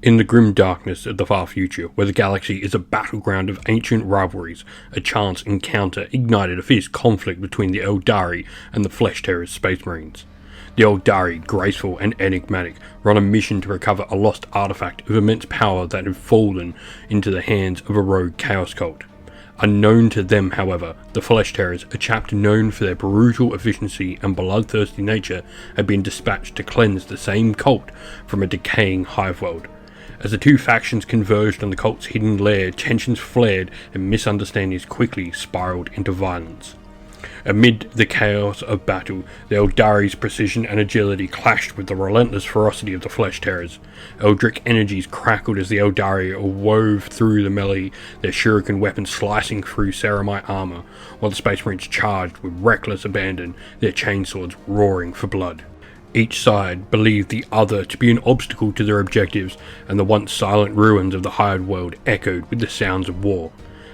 In the grim darkness of the far future, where the galaxy is a battleground of ancient rivalries, a chance encounter ignited a fierce conflict between the Aeldari and the flesh-tearers Space Marines. The Aeldari, graceful and enigmatic, were on a mission to recover a lost artifact of immense power that had fallen into the hands of a rogue chaos cult. Unknown to them, however, the flesh-tearers, a chapter known for their brutal efficiency and bloodthirsty nature, had been dispatched to cleanse the same cult from a decaying hive world. As the two factions converged on the cult's hidden lair, tensions flared and misunderstandings quickly spiraled into violence. Amid the chaos of battle, the Aeldari's precision and agility clashed with the relentless ferocity of the flesh-tearers. Eldritch energies crackled as the Aeldari wove through the melee, their shuriken weapons slicing through ceramite armor, while the Space Marines charged with reckless abandon, their chainswords roaring for blood. Each side believed the other to be an obstacle to their objectives, and the once silent ruins of the hired world echoed with the sounds of war.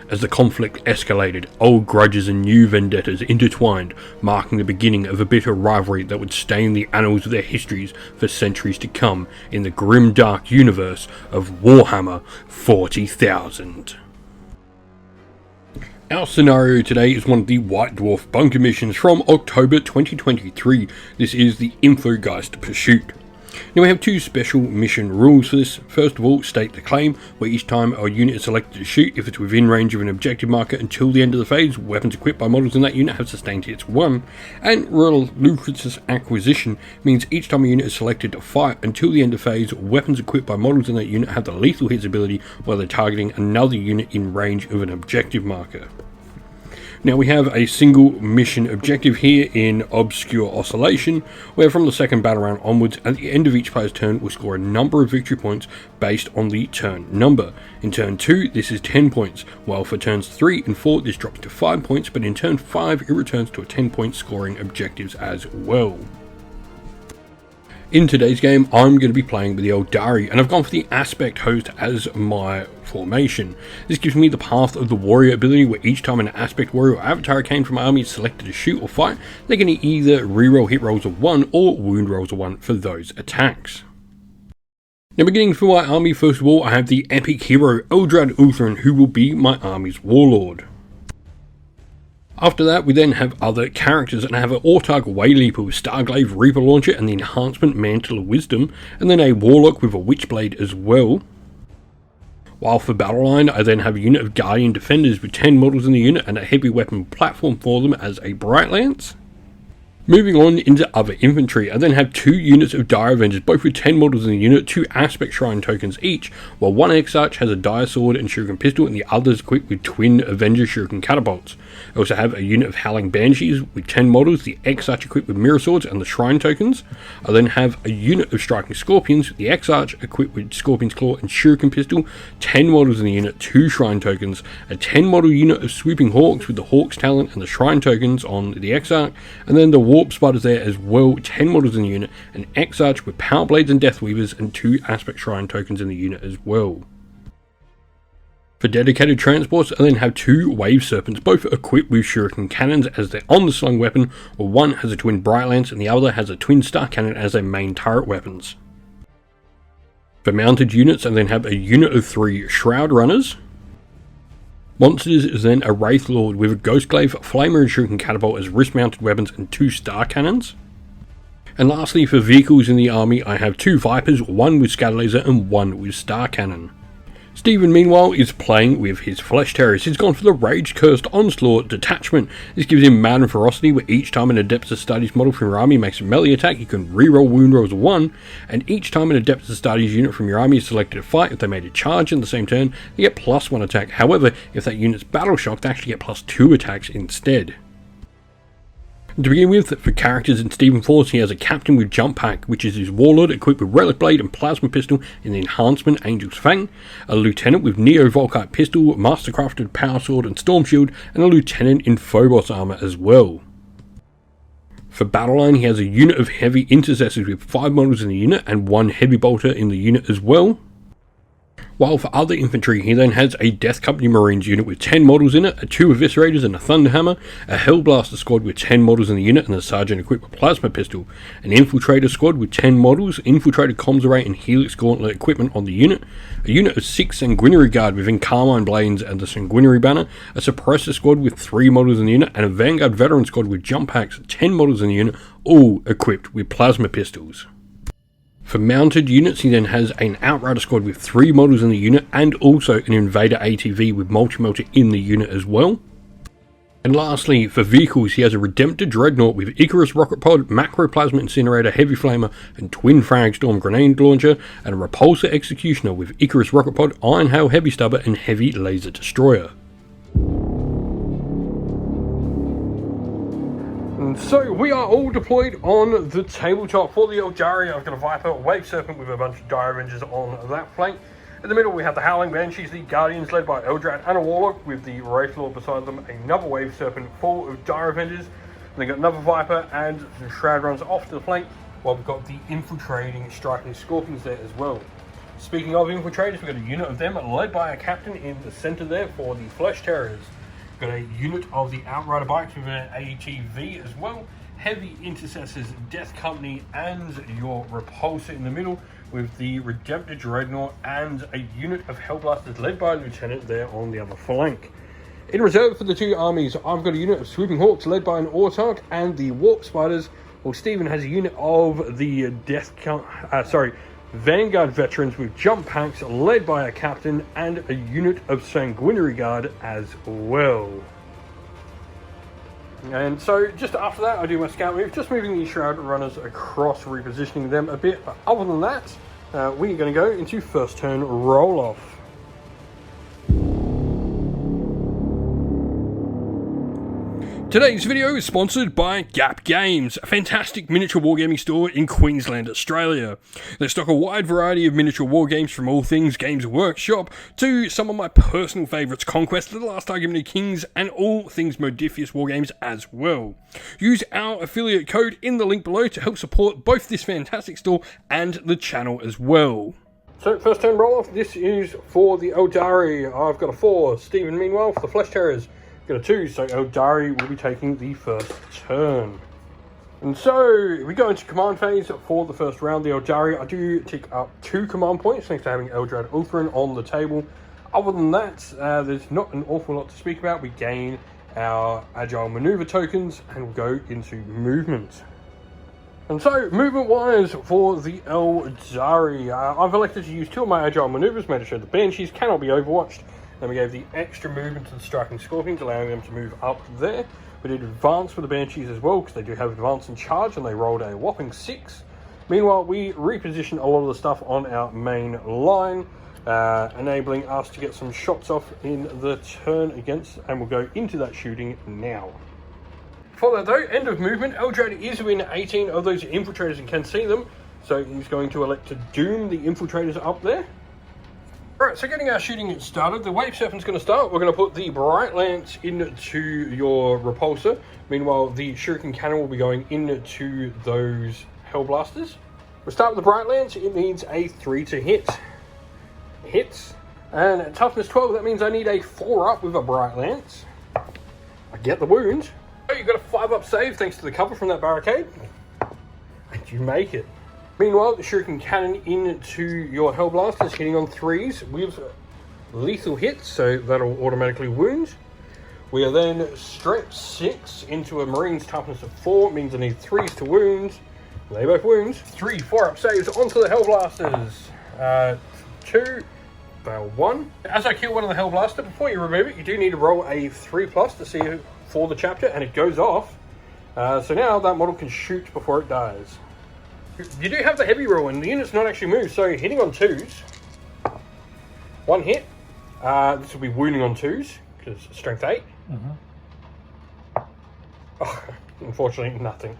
As the conflict escalated, old grudges and new vendettas intertwined, marking the beginning of a bitter rivalry that would stain the annals of their histories for centuries to come in the grim dark universe of Warhammer 40,000. Our scenario today is one of the White Dwarf bunker missions from October 2023. This is the Infogeist Pursuit. Now we have two special mission rules for this. First of all, state the claim, where each time our unit is selected to shoot, if it's within range of an objective marker until the end of the phase, weapons equipped by models in that unit have sustained hits 1. And Reluctous Acquisition means each time a unit is selected to fight until the end of phase, weapons equipped by models in that unit have the lethal hits ability while they're targeting another unit in range of an objective marker. Now we have a single mission objective here in Obscure Oscillation, where from the second battle round onwards, at the end of each player's turn, we'll score a number of victory points based on the turn number. In turn 2, this is 10 points, while for turns 3 and 4, this drops to 5 points, but in turn 5, it returns to a 10-point scoring objectives as well. In today's game, I'm going to be playing with the Aeldari, and I've gone for the Aspect Host as my formation. This gives me the Path of the Warrior ability, where each time an Aspect Warrior or Avatar Arcane from my army is selected to shoot or fight, they can either reroll hit rolls of 1 or wound rolls of 1 for those attacks. Now beginning for my army, first of all, I have the epic hero Eldrad Uthran, who will be my army's warlord. After that, we then have other characters, and I have an Autarch Wayleaper with Starglaive Reaper Launcher and the enhancement Mantle of Wisdom, and then a Warlock with a Witchblade as well. While for battle line, I then have a unit of Guardian Defenders with 10 models in the unit and a heavy weapon platform for them as a Bright Lance. Moving on into other infantry, I then have 2 units of Dire Avengers, both with 10 models in the unit, 2 Aspect Shrine tokens each, while one Exarch has a Dire Sword and Shuriken Pistol, and the other is equipped with twin Avenger Shuriken Catapults. I also have a unit of Howling Banshees with 10 models, the Exarch equipped with Mirror Swords and the Shrine tokens. I then have a unit of Striking Scorpions, the Exarch equipped with Scorpion's Claw and Shuriken Pistol, 10 models in the unit, 2 Shrine tokens, a 10 model unit of Swooping Hawks with the Hawk's Talent and the Shrine tokens on the Exarch, and then the Warp Spiders there as well, 10 models in the unit, an Exarch with Power Blades and Deathweavers, and 2 Aspect Shrine tokens in the unit as well. For dedicated transports, I then have 2 Wave Serpents, both equipped with Shuriken Cannons as their on-the-slung weapon, while one has a twin Bright Lance and the other has a twin Star Cannon as their main turret weapons. For mounted units, I then have a unit of 3 Shroud Runners. Monsters is then a Wraith Lord with a Ghostglaive, Flamer and Shuriken Catapult as wrist-mounted weapons and 2 Star Cannons. And lastly, for vehicles in the army, I have 2 Vipers, one with Scatter Laser and one with Star Cannon. Stephen, meanwhile, is playing with his flesh-tearers. He's gone for the Rage-Cursed Onslaught Detachment. This gives him Mad and Ferocity, where each time an Adeptus Astartes model from your army makes a melee attack, you can reroll wound rolls of 1, and each time an Adeptus Astartes unit from your army is selected to fight, if they made a charge in the same turn, they get +1 attack. However, if that unit's battle shocked, they actually get +2 attacks instead. To begin with, for characters in Stephen Force, he has a Captain with Jump Pack, which is his Warlord equipped with Relic Blade and Plasma Pistol in the enhancement Angel's Fang, a Lieutenant with Neo Volkite Pistol, Mastercrafted Power Sword and Storm Shield, and a Lieutenant in Phobos Armor as well. For battle line, he has a unit of Heavy Intercessors with 5 models in the unit and 1 Heavy Bolter in the unit as well. While for other infantry, he then has a Death Company Marines unit with 10 models in it, 2 Eviscerators and a Thunderhammer, a Hellblaster squad with 10 models in the unit and a Sergeant equipped with Plasma Pistol, an Infiltrator squad with 10 models, Infiltrator Comms Array and Helix Gauntlet equipment on the unit, a unit of 6 Sanguinary Guard with Carmine Blades and the Sanguinary Banner, a Suppressor squad with 3 models in the unit, and a Vanguard Veteran squad with Jump Packs, 10 models in the unit, all equipped with Plasma Pistols. For mounted units, he then has an Outrider squad with 3 models in the unit and also an Invader ATV with Multi-Melter in the unit as well. And lastly, for vehicles, he has a Redemptor Dreadnought with Icarus Rocket Pod, Macro Plasma Incinerator, Heavy Flamer and Twin Frag Storm Grenade Launcher, and a Repulsor Executioner with Icarus Rocket Pod, Iron Hail Heavy Stubber and Heavy Laser Destroyer. So we are all deployed on the tabletop. For the Aeldari, I've got a Viper, Wave Serpent with a bunch of Dire Avengers on that flank. In the middle we have the Howling Banshees, the Guardians led by Eldrad and a Warlock with the Wraithlord beside them, another Wave Serpent full of Dire Avengers. And they've got another Viper and some Shroud Runs off to the flank, while we've got the Infiltrating Striking Scorpions there as well. Speaking of Infiltrators, we've got a unit of them led by a Captain in the centre there for the Flesh Terrors. Got a unit of the Outrider Bikes with an ATV as well, Heavy Intercessors, Death Company and your Repulsor in the middle with the Redemptor Dreadnought and a unit of Hellblasters led by a Lieutenant there on the other flank. In reserve for the 2 armies, I've got a unit of Swooping Hawks led by an Autarch and the Warp Spiders, while Stephen has a unit of the Vanguard Veterans with Jump Packs led by a Captain and a unit of Sanguinary Guard as well. And so just after that I do my scout move, just moving these Shroud Runners across, repositioning them a bit. But other than that, we are going to go into first turn roll off. Today's video is sponsored by Gap Games, a fantastic miniature wargaming store in Queensland, Australia. They stock a wide variety of miniature wargames from all things Games Workshop to some of my personal favourites, Conquest, The Last Argument of Kings, and all things Modifius wargames as well. Use our affiliate code in the link below to help support both this fantastic store and the channel as well. So first turn roll off, this is for the Aeldari. I've got a 4, Stephen meanwhile for the Flesh Terrors. Got a 2, so Aeldari will be taking the first turn. And so we go into command phase for the first round. The Aeldari, I do tick up 2 command points thanks to having Eldrad Uthran on the table. Other than that, there's not an awful lot to speak about. We gain our Agile Maneuver tokens and we'll go into movement. And so, movement-wise for the Aeldari, I've elected to use 2 of my Agile Maneuvers, made sure the Banshees cannot be overwatched. Then we gave the extra movement to the Striking Scorpions, allowing them to move up there. We did advance for the Banshees as well, because they do have advance and charge, and they rolled a whopping 6. Meanwhile, we repositioned a lot of the stuff on our main line, enabling us to get some shots off in the turn against, and we'll go into that shooting now. For that though, end of movement, Eldrad is within 18 of those Infiltrators and can see them, so he's going to elect to doom the Infiltrators up there. Alright, so getting our shooting started, the Wave Serpent's going to start. We're going to put the Bright Lance into your Repulsor. Meanwhile, the Shuriken Cannon will be going into those Hellblasters. We'll start with the Bright Lance. It needs a 3 to hit. Hits. And at toughness 12, that means I need a 4 up with a Bright Lance. I get the wound. Oh, you've got a 5 up save thanks to the cover from that barricade. And you make it. Meanwhile, the Shuriken Cannon into your Hellblasters, hitting on 3s with lethal hits, so that'll automatically wound. We are then Strength 6 into a Marine's toughness of 4, means I need 3s to wound. They both wound. 3 4-up saves onto the Hellblasters. 2, fail 1. As I kill one of the Hellblaster, before you remove it, you do need to roll a 3+ to see for the chapter, and it goes off. So now that model can shoot before it dies. You do have the heavy roll, and the unit's not actually moved, so hitting on 2s. 1 hit. This will be wounding on 2s, because strength 8. Oh, unfortunately, nothing.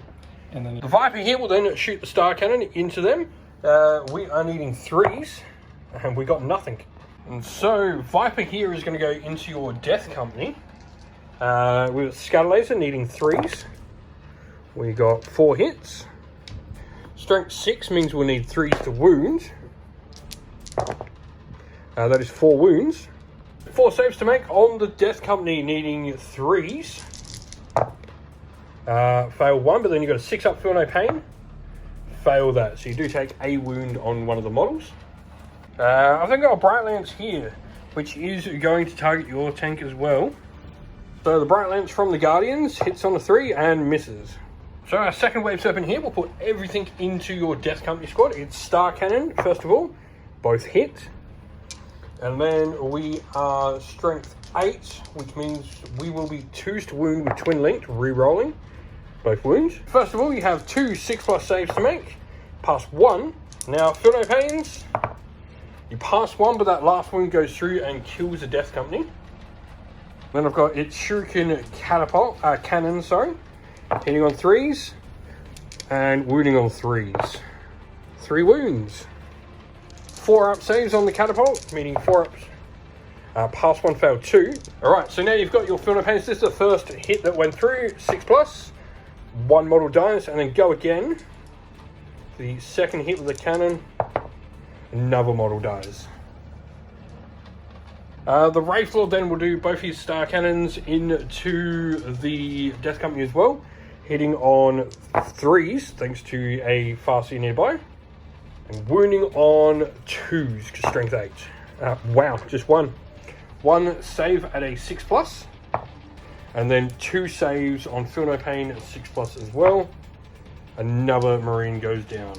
And then the Viper here will then shoot the Star Cannon into them. We are needing 3s, and we got nothing. And so, Viper here is going to go into your Death Company. With Scatter Laser needing 3s. We got 4 hits. Strength 6 means we'll need 3s to wound. That is 4 wounds. 4 saves to make on the Death Company, needing 3s. Fail 1, but then you've got a 6 up, feel no pain. Fail that, so you do take a wound on one of the models. I've then got a Bright Lance here, which is going to target your tank as well. So the Bright Lance from the Guardians hits on a 3 and misses. So our second Wave Serpent here will put everything into your Death Company squad. It's Star Cannon, first of all, both hit. And then we are Strength 8, which means we will be 2s to wound with Twin Linked, re-rolling both wounds. First of all, you have 2 6+ saves to make. Pass 1. Now, feel no pains. You pass 1, but that last wound goes through and kills the Death Company. Then I've got its Shuriken Cannon, hitting on 3s and wounding on 3s. 3 wounds. 4 up saves on the catapult, meaning 4 ups. Pass 1, fail 2. Alright, so now you've got your feel no pains. This is the first hit that went through, 6+. 1 model dies, and then go again. The second hit with the cannon, another model dies. The Wraith Lord then will do both his Star Cannons into the Death Company as well, hitting on 3s, thanks to a Farseer nearby, and wounding on 2s, because Strength 8. Wow, just 1. 1 save at a 6+, and then 2 saves on Feel No Pain at 6+ as well. Another Marine goes down.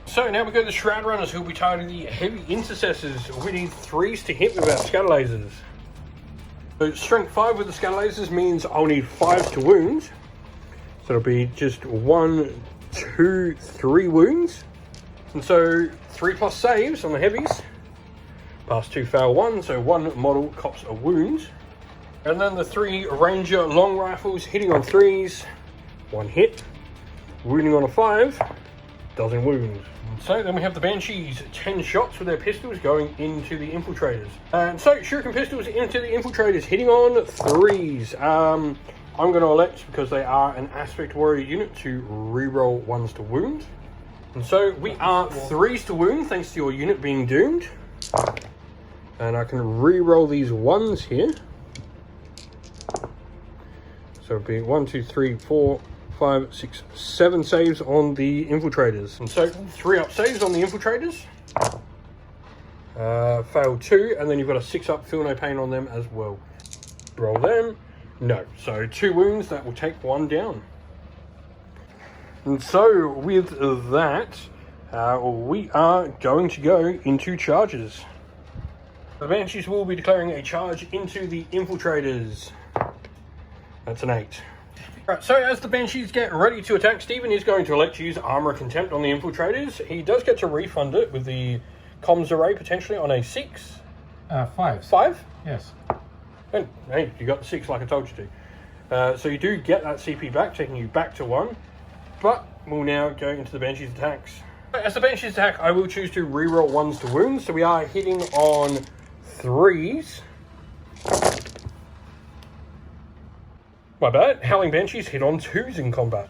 So now we go to the Shroud Runners, who will be targeting the Heavy Intercessors. We need 3s to hit with our Scatter Lasers. So Strength 5 with the Scatter Lasers means I'll need 5s to wound. So it'll be just 1, 2, 3 wounds. And so 3+ saves on the Heavies. Pass 2, fail 1, so 1 model cops a wound. And then the 3 Ranger Long Rifles hitting on 3s. 1 hit. Wounding on a 5. Doesn't wound. So then we have the Banshees, 10 shots with their pistols going into the Infiltrators. And so Shuriken pistols into the Infiltrators, hitting on 3s. I'm going to elect, because they are an Aspect Warrior unit, to reroll 1s to wound. And so we are 3s to wound, thanks to your unit being doomed. And I can reroll these 1s here. So it'll be 1, 2, 3, 4, 5, 6, 7 saves on the Infiltrators. And so 3 up saves on the Infiltrators. Fail 2, and then you've got a 6 up, feel no pain on them as well. Roll them. No. So 2 wounds, that will take 1 down. And so with that, we are going to go into charges. The Banshees will be declaring a charge into the Infiltrators. That's an 8. Right, so as the Banshees get ready to attack, Stephen is going to elect to use Armor of Contempt on the Infiltrators. He does get to refund it with the Comms Array potentially on a 6. 5. 5? Yes. And, hey, you got the 6 like I told you to. So you do get that CP back, taking you back to 1. But we'll now go into the Banshees attacks. As the Banshees attack, I will choose to reroll 1s to wound. So we are hitting on 3s. My bad. Howling Banshees hit on 2s in combat.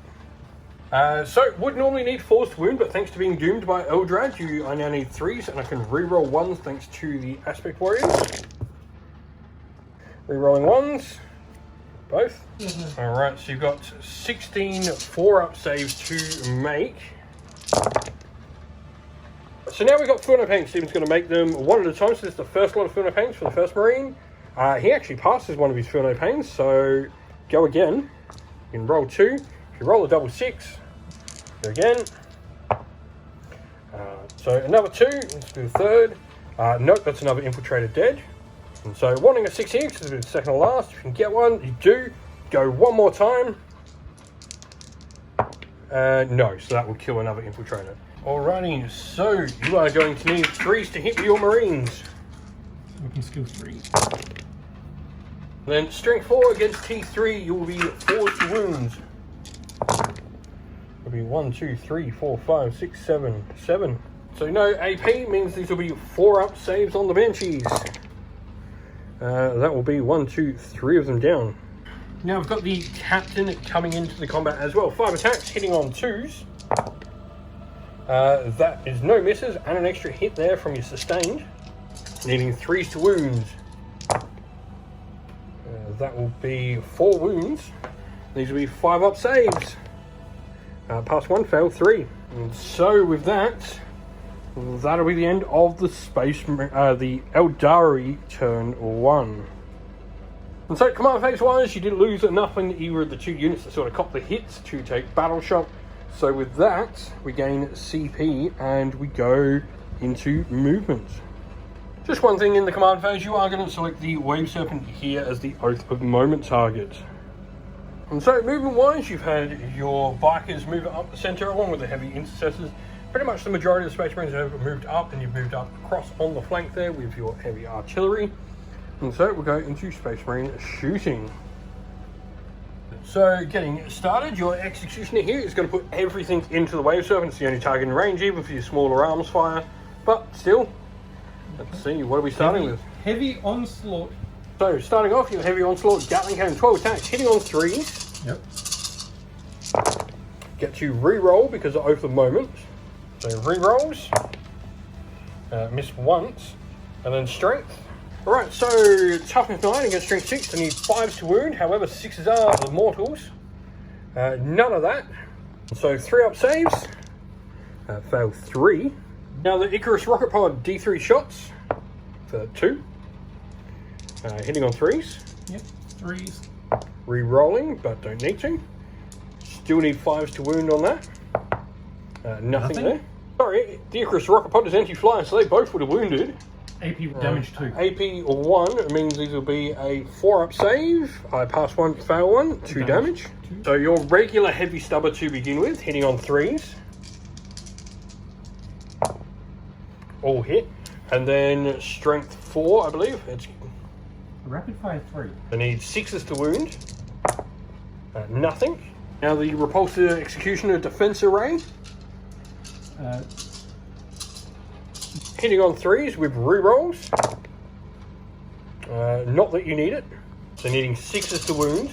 So would normally need 4s to wound, but thanks to being doomed by Eldari, I now need 3s, and I can reroll 1s thanks to the Aspect Warriors. Rerolling 1s. Both. Mm-hmm. Alright, so you've got 16 4-up saves to make. So now we've got Feel No Pain. Stephen's going to make them one at a time. So this is the first lot of Feel No Pains for the first Marine. He actually passes one of his Feel No Pains, so go again. You can roll 2. If you roll a double 6, go again. So another 2. Let's do the third. Nope, that's another Infiltrator dead. And so wanting a 6 here, because it's the second to last. If you can get one, you do. Go one more time. No, so that will kill another Infiltrator. Alrighty, so you are going to need 3s to hit with your Marines. Weapon skill 3. Then Strength 4 against T3, you will be 4s to wounds. It'll be 1, 2, 3, 4, 5, 6, 7, 7. So no AP means these will be 4-up saves on the Banshees. That will be 1, 2, 3 of them down. Now we've got the Captain coming into the combat as well. 5 attacks, hitting on 2s. That is no misses, and an extra hit there from your sustained. needing 3s to wound. That will be 4 wounds. These will be 5 up saves. Pass 1, fail 3. And so with that, that'll be the end of the the Aeldari turn 1. And so command phase wise, you did lose enough in either of the 2 units that sort of cop the hits to take battle shock. So with that, we gain CP and we go into movement. Just one thing in the command phase, you are going to select the Wave Serpent here as the Oath of Moment target. And so movement wise, you've had your bikers move up the centre along with the heavy intercessors. Pretty much the majority of the Space Marines have moved up, and you've moved up across on the flank there with your heavy artillery. And so we'll go into Space Marine shooting. So getting started, your Executioner here is going to put everything into the Wave Serpent. It's the only target in range, even for your smaller arms fire. But still, let's see, what are we starting with? Heavy Onslaught. So starting off, your Heavy Onslaught, Gatling Cannon, 12 attacks, hitting on 3s. Yep. Get to re-roll because of Oath of Moment. So re-rolls, miss once, and then strength. Alright, so toughness 9 against strength 6, they need 5s to wound, however 6s are the mortals. None of that. So 3 up saves, fail 3. Now the Icarus Rocket Pod, D3 shots for 2. Hitting on 3s. Yep, 3s. Re-rolling, but don't need to. Still need 5s to wound on that. Nothing there. Sorry, the Icarus Rocket Pod is anti-fly, so they both would have wounded. AP damage 2. AP 1 means these will be a 4-up save. I pass 1, fail 1, 2 damage. 2. So your regular heavy stubber to begin with, hitting on 3s. All hit. And then strength 4, I believe. It's Rapid fire 3. I need 6s to wound. Nothing. Now the Repulsor Executioner Defense Array. Hitting on 3s with re-rolls. Not that you need it. So needing 6s to wound.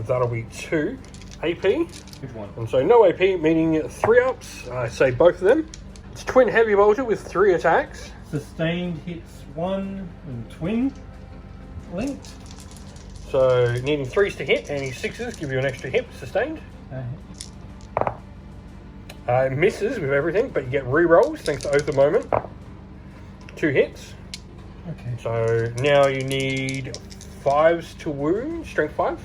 That'll be 2 AP. Good one. And so no AP, meaning 3 ups. I say both of them. It's Twin Heavy Bolter with 3 attacks. Sustained hits 1 and twin linked. So needing 3s to hit, and his 6s give you an extra hit, sustained. Misses with everything, but you get re-rolls thanks to Oath of Moment. 2 hits. Okay. So now you need 5s to wound, strength 5.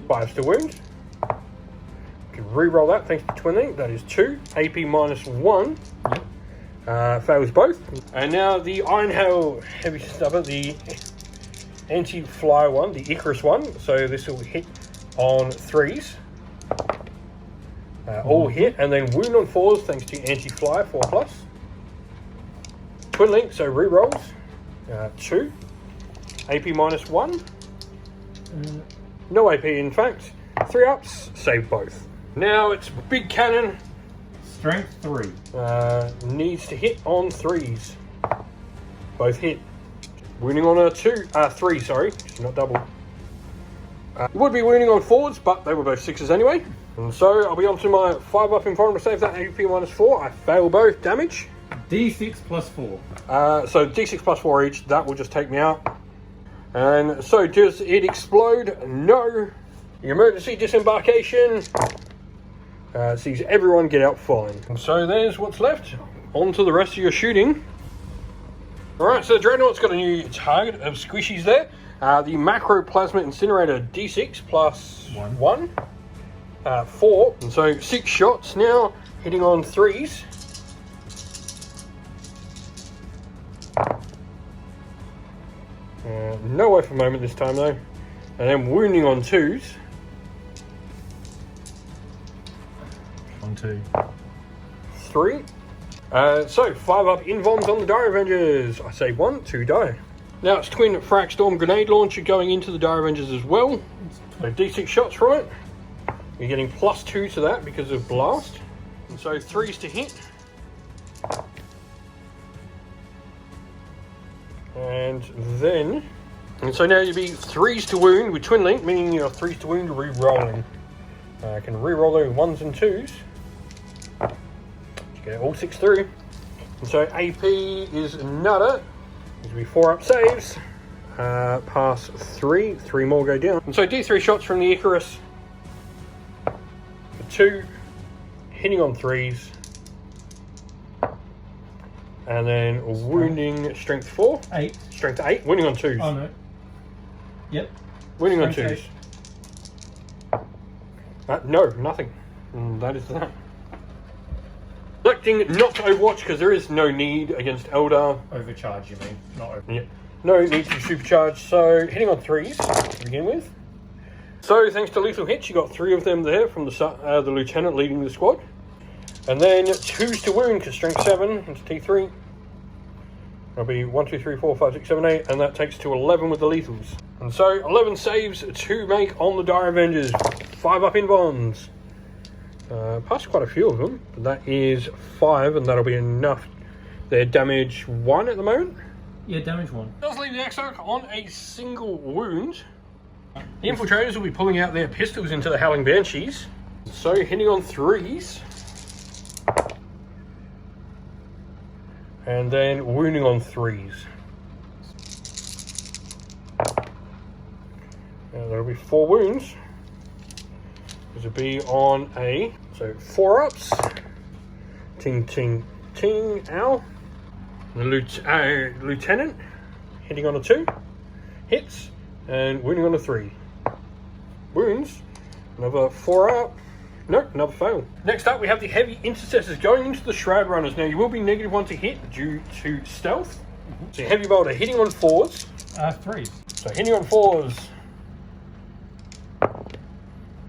5s to wound. You can re-roll that thanks to Twin Link, that is 2. AP minus 1. Yep. Fails both. And now the Iron Hail Heavy Stubber, the anti-fly one, the Icarus one. So this will hit on 3s. All hit, and then wound on 4s thanks to anti-fly 4+. Twin Link, so re-rolls. 2. AP minus 1. No AP in fact. 3 ups, save both. Now it's Big Cannon. Strength 3. Needs to hit on 3s. Both hit. Wounding on a 3, sorry, not double. Would be wounding on 4s, but they were both 6s anyway. And so I'll be on to my 5 up in front to save that AP minus 4. I fail both damage. D6 plus 4. So D6 plus 4 each, that will just take me out. And so does it explode? No. The emergency disembarkation sees everyone get out fine. And so there's what's left. On to the rest of your shooting. Alright, so the Dreadnought's got a new target of squishies there. The Macroplasma Incinerator D6 plus 1. 4, and so 6 shots now, hitting on 3s. No way for a moment this time though. And then wounding on 2s. 1, 2. 3. So 5 up invoms on the Dire Avengers. I say 1, 2 die. Now it's Twin Frac Storm Grenade Launcher going into the Dire Avengers as well. So D6 shots from it. You're getting +2 to that because of blast. And so 3s to hit. And so now you'll be 3s to wound with Twin Link, meaning you're 3s to wound re-rolling. I can re-roll those 1s and 2s. You get all 6 through. So AP is nada. These will be 4-up saves. Pass 3. 3 more go down. And so D3 shots from the Icarus. For 2. Hitting on 3s. And then wounding strength 4. 8. Strength 8. Wounding on 2s. Oh no. Yep. Wounding on Strength 2s. No, nothing. That is that. Selecting not to overwatch because there is no need against Eldar. Overcharge, you mean? Not over. Yeah. No need to supercharge. So hitting on 3s to begin with. So thanks to lethal hits, you got 3 of them there from the lieutenant leading the squad. And then 2s to wound because strength 7 into T3. That'll be 1, 2, 3, 4, 5, 6, 7, 8, and that takes to 11 with the lethals. And so 11 saves to make on the Dire Avengers. 5-up in bonds. Passed quite a few of them, but that is 5, and that'll be enough. They're damage 1 at the moment. Yeah, damage 1. Does leave the Exarch on a single wound. The infiltrators will be pulling out their pistols into the Howling Banshees. So hitting on 3s. And then wounding on 3s. Now that'll be 4 wounds. This will be on a, so 4-ups. Ting, ting, ting, ow. The lieutenant hitting on a 2. Hits. And wounding on a 3. Wounds. Another 4-up. Nope, another fail. Next up, we have the heavy intercessors going into the Shroud Runners. Now, you will be -1 to hit due to stealth. So, heavy bolter hitting on 4s. 3s. So, hitting on 4s.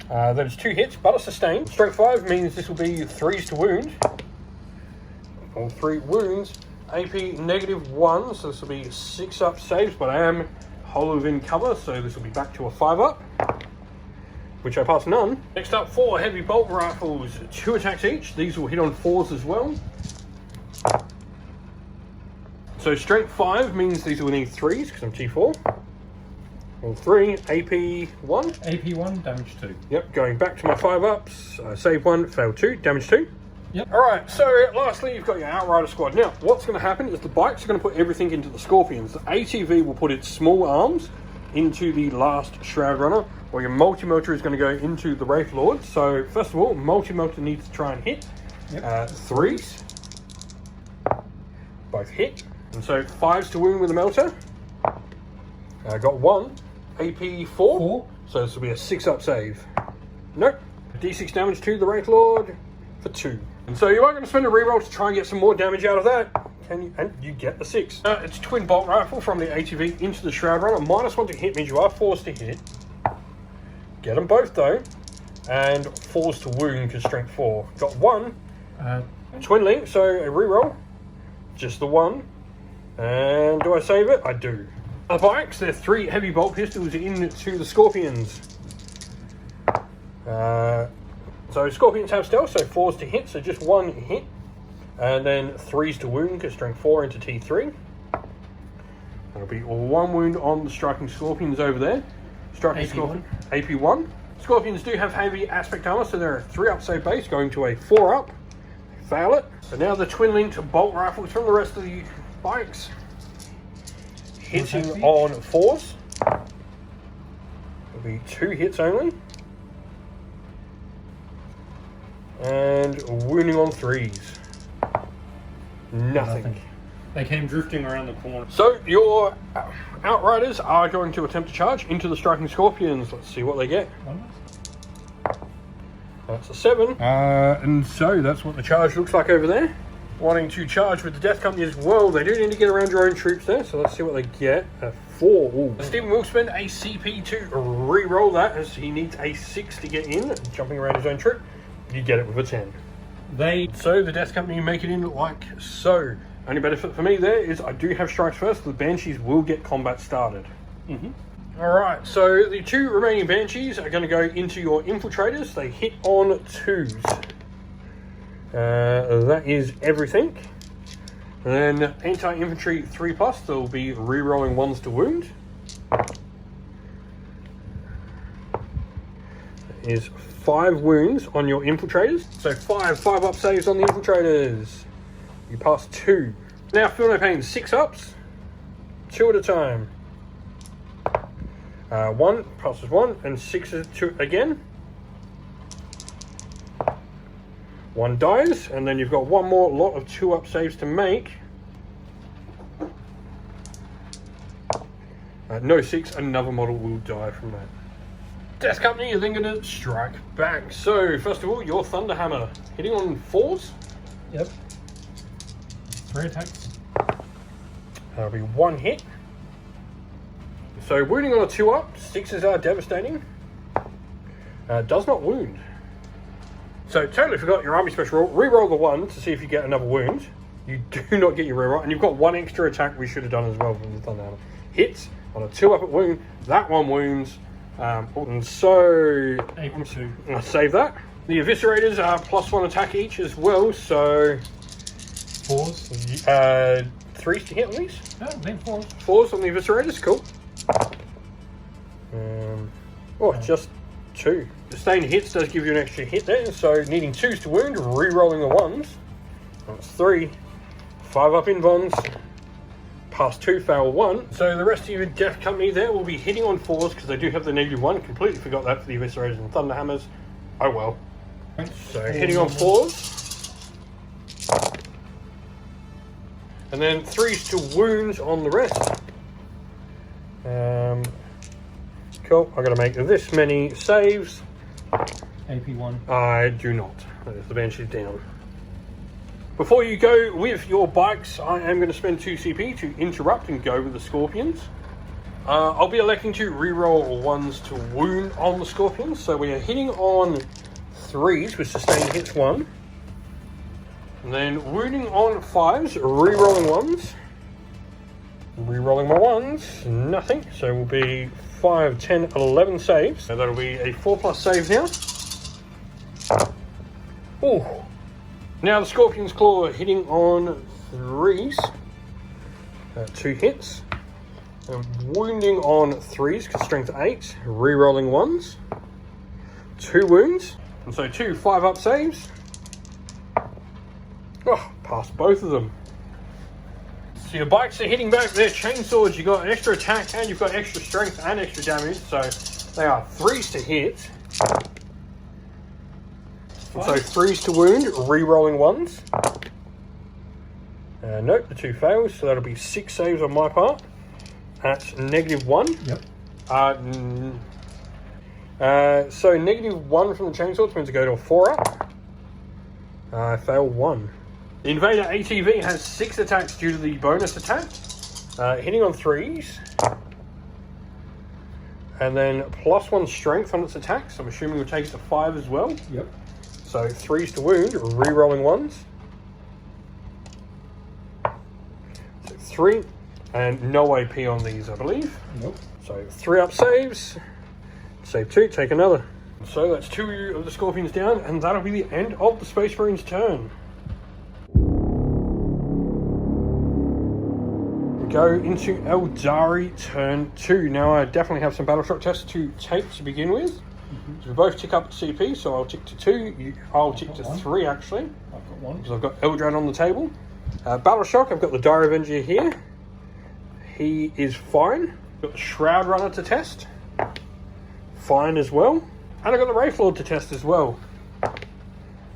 That is 2 hits, but a sustained. Strength 5 means this will be 3s to wound. All 3 wounds. AP -1, so this will be 6-up saves, but I am hollow in cover, so this will be back to a 5-up. Which I pass none. Next up, 4 heavy bolt rifles, 2 attacks each. These will hit on 4s as well. So strength 5 means these will need 3s because I'm T4. All 3, AP 1. AP 1, damage 2. Yep, going back to my 5-ups. Save 1, fail 2, damage 2. Yep. Alright, so lastly you've got your Outrider squad. Now, what's going to happen is the bikes are going to put everything into the Scorpions. The ATV will put its small arms into the last Shroud Runner, or your multi-motor is going to go into the Wraith Lord. So, first of all, multi-motor needs to try and hit. Yep. 3s. Both hit. And so, 5s to wound with the melter. I got 1. AP 4. So, this will be a 6-up save. Nope. D6 damage to the Wraith Lord for 2. And so, you are going to spend a reroll to try and get some more damage out of that. And you get the 6. It's twin bolt rifle from the ATV into the Shroud Runner. -1 to hit means you are forced to hit. Get them both though. And 4s to wound because strength 4. Got 1. Twin link, so a reroll. Just the 1. And do I save it? I do. The bikes, they're 3 heavy bolt pistols into the Scorpions. So Scorpions have stealth, so 4s to hit, so just 1 hit. And then 3s to wound, because strength 4 into T3. That'll be 1 wound on the striking Scorpions over there. Striking Scorpion, AP1. Scorpions do have heavy aspect armor, so they're a 3-up save base, going to a 4-up. Fail it. So now the twin-linked bolt rifles from the rest of the bikes. Hitting on 4s. There'll be 2 hits only. And wounding on 3s. Nothing. They came drifting around the corner. So your Outriders are going to attempt to charge into the striking Scorpions. Let's see what they get. That's a 7. And so that's what the charge looks like over there. Wanting to charge with the Death Company as well. They do need to get around your own troops there, so let's see what they get. A 4. Ooh. Stephen will spend a CP to re-roll that as he needs a 6 to get in, jumping around his own troop. You get it with a 10. So the Death Company make it in like so. Only benefit for me there is I do have strikes first. The Banshees will get combat started. Alright, so the 2 remaining Banshees are going to go into your infiltrators. They hit on 2s. That is everything. And then anti-infantry 3+, they'll be re-rolling 1s to wound. That is 5 wounds on your infiltrators. So 5 5-up saves on the infiltrators. You pass 2. Now, feel no pain, 6 ups, 2 at a time. 1 passes 1, and 6 is 2 again. 1 dies, and then you've got one more lot of 2-up saves to make. No 6, another model will die from that. Death Company are then going to strike back. So, first of all, your Thunderhammer. Hitting on 4s? Yep. 3 attacks. That'll be 1 hit. So, wounding on a 2-up, 6s are devastating. Does not wound. So, totally forgot your army special roll. Reroll the 1 to see if you get another wound. You do not get your reroll, and you've got 1 extra attack we should have done as well from the Thunderhammer. Hits on a 2-up at wound. That one wounds. And so... I'll save that. The Eviscerators are +1 attack each as well, so... 4s? 3s to hit on these? No, then 4s. 4s on the Eviscerators, cool. Just 2. Sustained hits does give you an extra hit there, so needing 2s to wound, re-rolling the 1s. That's 3. 5 up in bonds. Pass 2, fail 1. So the rest of your Death Company there will be hitting on 4s because they do have the -1. Completely forgot that for the Eviscerators and Thunderhammers. Oh well. So hitting on 4s. And then 3s to wounds on the rest. Cool. I've got to make this many saves. AP1. I do not. The bench is down. Before you go with your bikes, I am going to spend 2 CP to interrupt and go with the Scorpions. I'll be electing to reroll 1s to wound on the Scorpions. So we are hitting on 3s with sustained hits 1. And then wounding on 5s, rerolling 1s. Rerolling my 1s, nothing. So we'll be 5, 10, 11 saves. So that'll be a 4+ save now. Ooh. Now the Scorpion's Claw hitting on 3s. 2 hits. And wounding on 3s because strength 8. Rerolling 1s. 2 wounds. And so 2 5-up saves. Oh, passed both of them. So your bikes are hitting back their chainswords. You've got extra attack and you've got extra strength and extra damage. So they are 3s to hit. And so 3s to wound, re-rolling 1s. Nope, the 2 fails, so that'll be 6 saves on my part. That's -1. Yep. So -1 from the chainswords means I go to a 4-up. I fail 1. The Invader ATV has 6 attacks due to the bonus attack. Hitting on 3s. And then +1 strength on its attacks. I'm assuming we'll take it to 5 as well. Yep. So 3s to wound, re-rolling 1s. So 3, and no AP on these, I believe. Nope. So 3-up saves. Save 2, take another. So that's 2 of the Scorpions down, and that'll be the end of the Space Marine's turn. We go into Aeldari turn 2. Now I definitely have some battle shock tests to take to begin with. So we both tick up CP, so I'll tick to 2. I'll tick to 3 actually. I've got 1. Because I've got Eldrad on the table. Battle shock, I've got the Dire Avenger here. He is fine. Got the Shroud Runner to test. Fine as well. And I've got the Wraith Lord to test as well.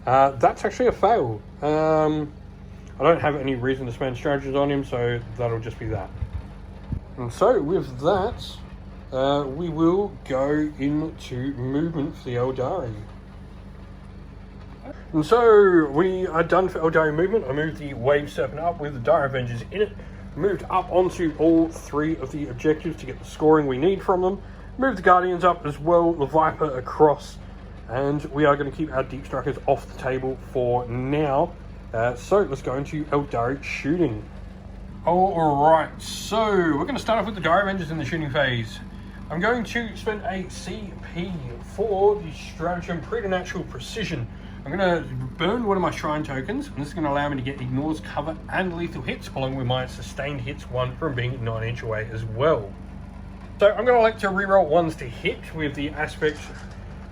That's actually a fail. I don't have any reason to spend strategies on him, so that'll just be that. And so with that, we will go into movement for the Aeldari. And so we are done for Aeldari movement. I moved the Wave Serpent up with the Dire Avengers in it. Moved up onto all 3 of the objectives to get the scoring we need from them. Moved the Guardians up as well, the Viper across. And we are going to keep our Deep Strikers off the table for now. So let's go into Aeldari shooting. Alright, so we're going to start off with the Dire Avengers in the shooting phase. I'm going to spend a CP for the Stratagem Preternatural Precision. I'm going to burn one of my Shrine tokens, and this is going to allow me to get Ignores, Cover, and Lethal Hits, along with my Sustained Hits 1 from being 9-inch away as well. So I'm going to elect to reroll 1s to hit with the Aspect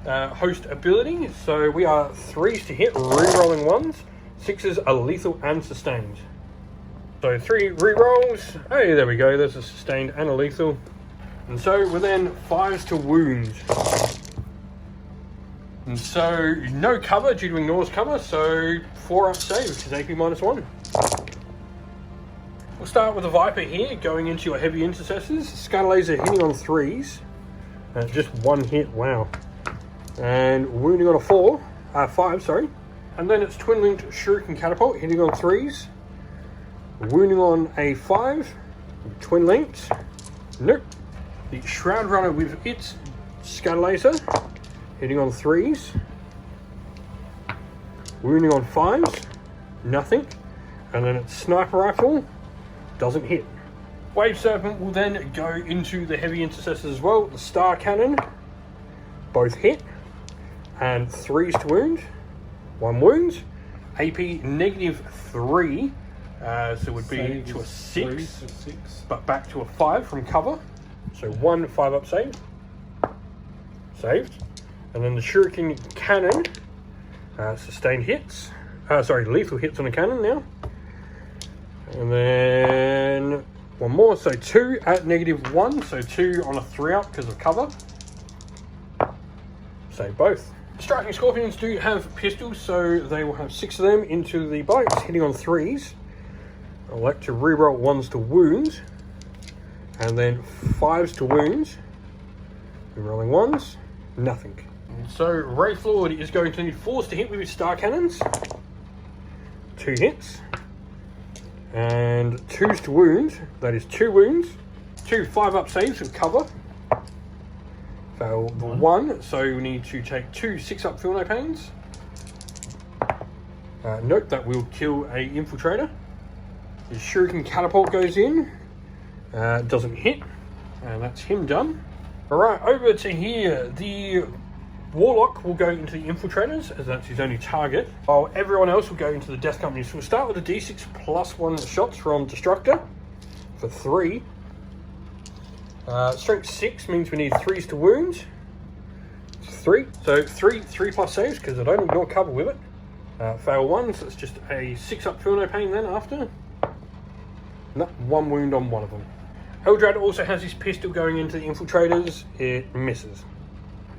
Host ability. So we are 3s to hit, rerolling 1s. 6s are lethal and sustained. So 3 rerolls. Hey, there we go. There's a sustained and a lethal. And so we're then 5s to wound. And so no cover due to ignores cover, so 4 up save, which is AP -1. We'll start with a Viper here, going into your heavy intercessors. Scatter laser hitting on 3s. Just 1 hit, wow. And wounding on a 5, sorry. And then it's twin linked shuriken catapult hitting on 3s. Wounding on a 5, twin linked. Nope. The Shroud Runner with its scatter laser hitting on 3s. Wounding on 5s, nothing. And then its sniper rifle doesn't hit. Wave Serpent will then go into the heavy intercessors as well. The Star Cannon, both hit. And 3s to wound, 1 wound. AP -3. So it would be Save to a is 6, 3 to 6. but back to a 5 from cover. So 1 5 up save. Saved. And then the Shuriken Cannon, sustained hits. Sorry, lethal hits on the cannon now. And then 1 more, so 2 at -1. So 2 on a 3 up because of cover. Save both. Striking Scorpions do have pistols, so they will have 6 of them into the bikes, hitting on 3s. I'll like to reroll 1s to wound, and then 5s to wound. Rerolling 1s, nothing. So Wraith Lord is going to need 4s to hit with his Star Cannons. 2 hits. And 2s to wound, that is 2 wounds. 2 5-up saves with cover. Fail the 1, so we need to take 2 6-up feel no pains. Note that will kill a infiltrator. The Shuriken Catapult goes in, doesn't hit, and that's him done. Alright, over to here, the Warlock will go into the infiltrators, as that's his only target, while everyone else will go into the Death Company. So we'll start with the D6 +1 shots from Destructor for 3. Strength 6 means we need 3s to wound. 3, so 3 plus saves, because I don't ignore cover with it. Fail 1, so it's just a 6-up feel no pain then after. No, 1 wound on 1 of them. Eldrad also has his pistol going into the infiltrators. It misses.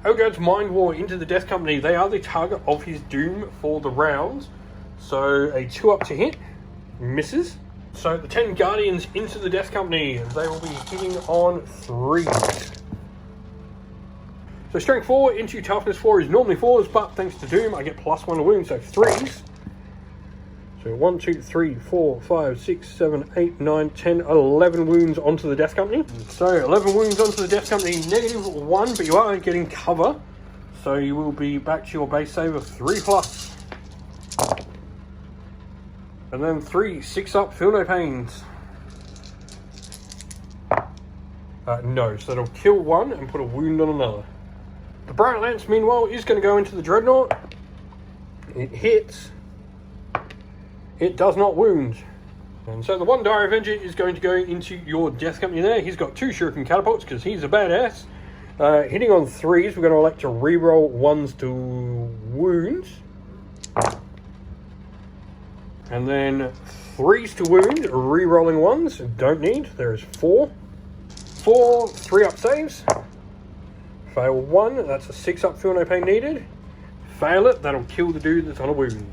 Eldrad's Mind War into the Death Company. They are the target of his doom for the round. So a 2-up to hit. Misses. So the 10 Guardians into the Death Company. They will be hitting on 3s. So Strength 4 into Toughness 4 is normally 4s, but thanks to Doom I get +1 to wound, so 3s. So 1, 2, 3, 4, 5, 6, 7, 8, 9, 10, 11 wounds onto the Death Company. So 11 wounds onto the Death Company, -1, but you are getting cover. So you will be back to your base save of 3+. And then 3 6-up, feel no pains. No, so that'll kill 1 and put a wound on another. The Bright Lance, meanwhile, is going to go into the Dreadnought. It hits. It does not wound. And so the one Dire Avenger is going to go into your Death Company there. He's got 2 Shuriken Catapults because he's a badass. Hitting on 3s, we're going to elect to reroll 1s to wound. And then 3s to wound, rerolling 1s, don't need. There is 4. 4 3-up saves. Fail 1, that's a 6-up feel no pain needed. Fail it, that'll kill the dude that's on a wound.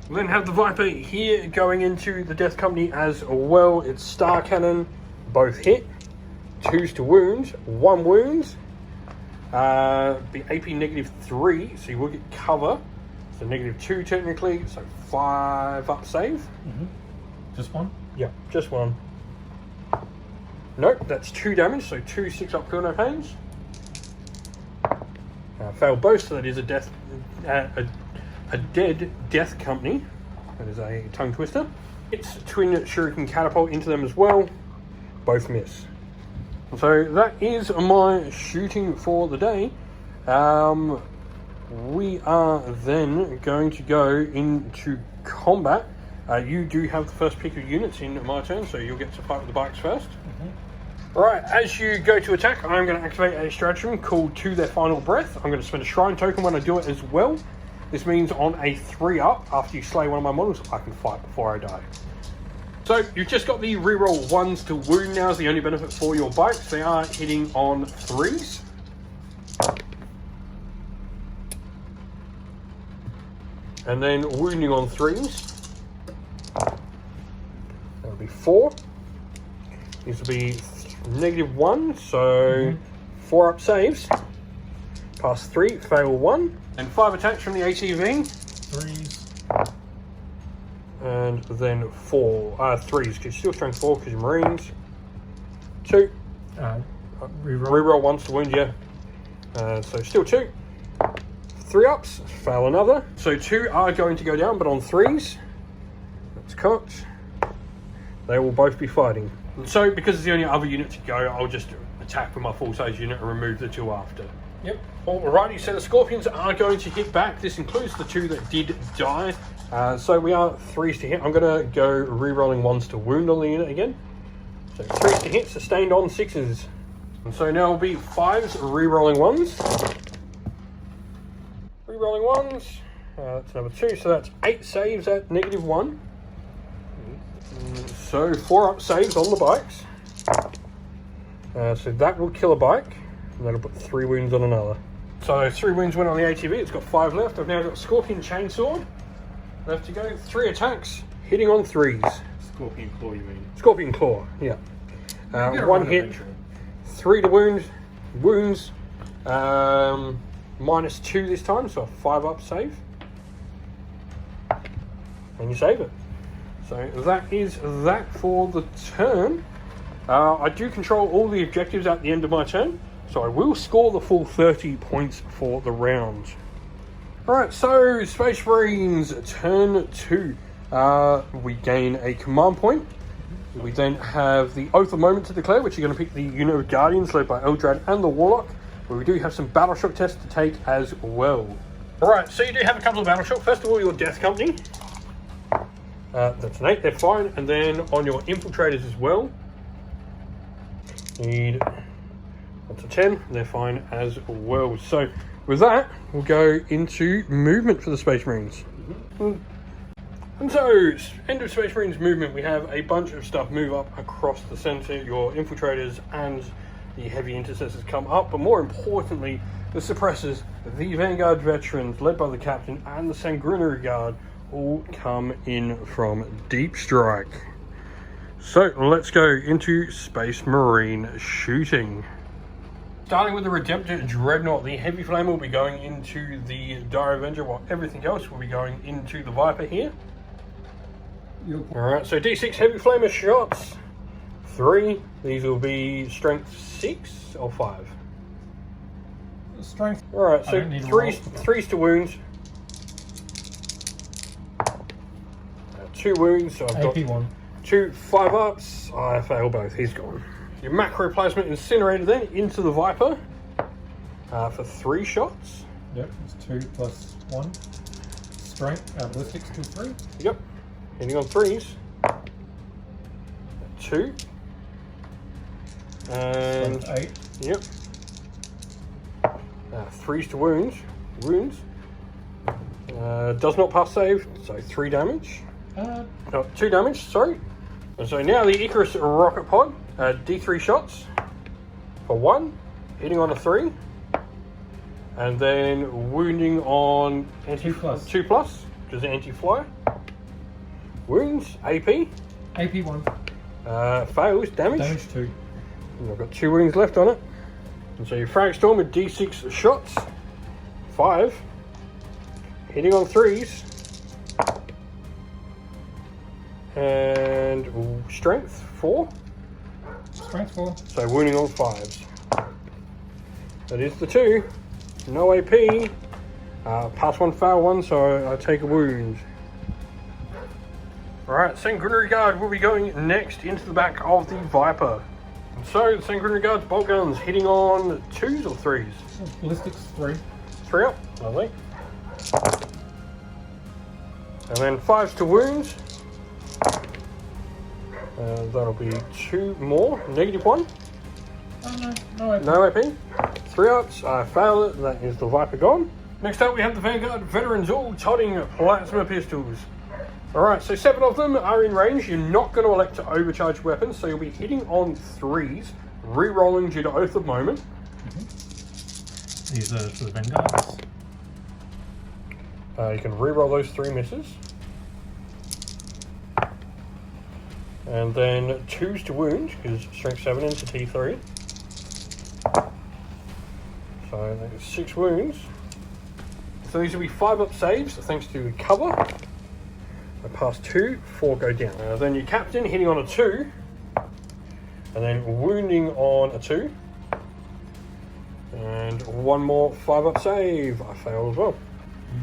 We'll then have the Viper here going into the Death Company as well. It's Star Cannon, both hit. 2s to wound, 1 wound. Be AP -3, so you will get cover. So -2 technically, so 5-up save. Just 1? Yeah, just 1. Nope, that's 2 damage, so 2 6-up feel no pains. Fail both, so that is a death, a dead Death Company. That is a tongue twister. It's twin Shuriken Catapult into them as well. Both miss. So that is my shooting for the day. We are then going to go into combat. You do have the first pick of units in my turn, so you'll get to fight with the bikes first. Alright, as you go to attack, I'm going to activate a stratagem called To Their Final Breath. I'm going to spend a Shrine token when I do it as well. This means on a 3-up, after you slay one of my models, I can fight before I die. So you've just got the reroll 1s to wound now is the only benefit for your bikes. They are hitting on 3s. And then wounding on 3s. That'll be 4. These will be -1, so 4-up saves. Pass 3, fail 1. And 5 attacks from the ATV. 3s. And then 3s, because still strength 4 because you're Marines. 2. Reroll 1s to wound, yeah. So still 2. 3-ups, fail another. So 2 are going to go down, but on 3s. That's cocked. They will both be fighting. So because it's the only other unit to go, I'll just attack with my full-size unit and remove the 2 after. Yep. Alrighty, so the Scorpions are going to hit back. This includes the 2 that did die. So we are 3s to hit. I'm going to go re-rolling 1s to wound on the unit again. So 3s to hit, sustained on 6s. And so now will be 5s, re-rolling 1s. Re-rolling 1s. That's number 2, so that's 8 saves at -1. So 4-up saves on the bikes. So that will kill a bike. And that'll put 3 wounds on another. So 3 wounds went on the ATV. It's got 5 left. I've now got Scorpion Chainsaw left to go. 3 attacks, hitting on 3s. Scorpion Claw, you mean? Scorpion Claw, yeah. 1 hit, 3 to wound. Wounds. -2 this time, so a 5-up save. And you save it. So that is that for the turn. I do control all the objectives at the end of my turn. So I will score the full 30 points for the round. Alright, so Space Marines, turn 2. We gain a command point. We then have the Oath of Moment to declare, which you're going to pick the unit of Guardians led by Aeldari and the Warlock. But we do have some Battle Shock tests to take as well. Alright, so you do have a couple of Battle Shock. First of all, your Death Company. That's an 8, they're fine. And then on your Infiltrators as well. Need... That's a 10, they're fine as well. So with that, we'll go into movement for the Space Marines. And so, end of Space Marines movement, we have a bunch of stuff move up across the center. Your Infiltrators and the Heavy Intercessors come up, but more importantly, the Suppressors, the Vanguard Veterans, led by the Captain, and the Sanguinary Guard all come in from Deep Strike. So let's go into Space Marine shooting. Starting with the Redemptor Dreadnought, the Heavy Flame will be going into the Dire Avenger, while everything else will be going into the Viper here. Alright, so D6 Heavy Flamer shots. 3. These will be strength 6 or 5? Strength. Alright, so 3s to wounds. 2 wounds, so I've got AP1. 2 5-ups. I fail both, he's gone. Your Macroplasma Incinerator then into the Viper for 3 shots. Yep, it's 2 plus 1. Strength, ballistics to 3. Yep, hitting on 3s. 2. And Strength 8. Yep. 3s to wounds. Wounds. Does not pass save, so 3 damage. No, 2 damage, sorry. And so now the Icarus Rocket Pod, D3 shots for 1, hitting on a 3, and then wounding on 2 plus, which is anti-fly. Wounds, AP. AP1. Fails, damage. Damage 2. And I've got 2 wounds left on it. And so your Frag Storm with D6 shots, 5, hitting on 3s. And strength 4. Strength 4. So wounding on 5s. That is the 2. No AP. Pass 1, fail 1, so I take a wound. Alright, Sanguinary Guard will be going next into the back of the Viper. And so the Sanguinary Guard's bolt guns hitting on 2s or 3s? Ballistics 3. 3 up, lovely. And then 5s to wounds. That'll be 2 more. -1. Oh no, no AP. No AP. 3 ups. I fail it. That is the Viper gone. Next up we have the Vanguard veterans all toting plasma pistols. Alright, so 7 of them are in range. You're not going to elect to overcharge weapons, so you'll be hitting on 3s, re-rolling due to Oath of Moment. These are for the Vanguards. You can re-roll those 3 misses. And then 2s to wound, because strength 7 into T3. So that is 6 wounds. So these will be 5-up saves, thanks to cover. I pass 2, 4 go down. Then your captain hitting on a 2, and then wounding on a 2. And 1 more 5-up save. I fail as well.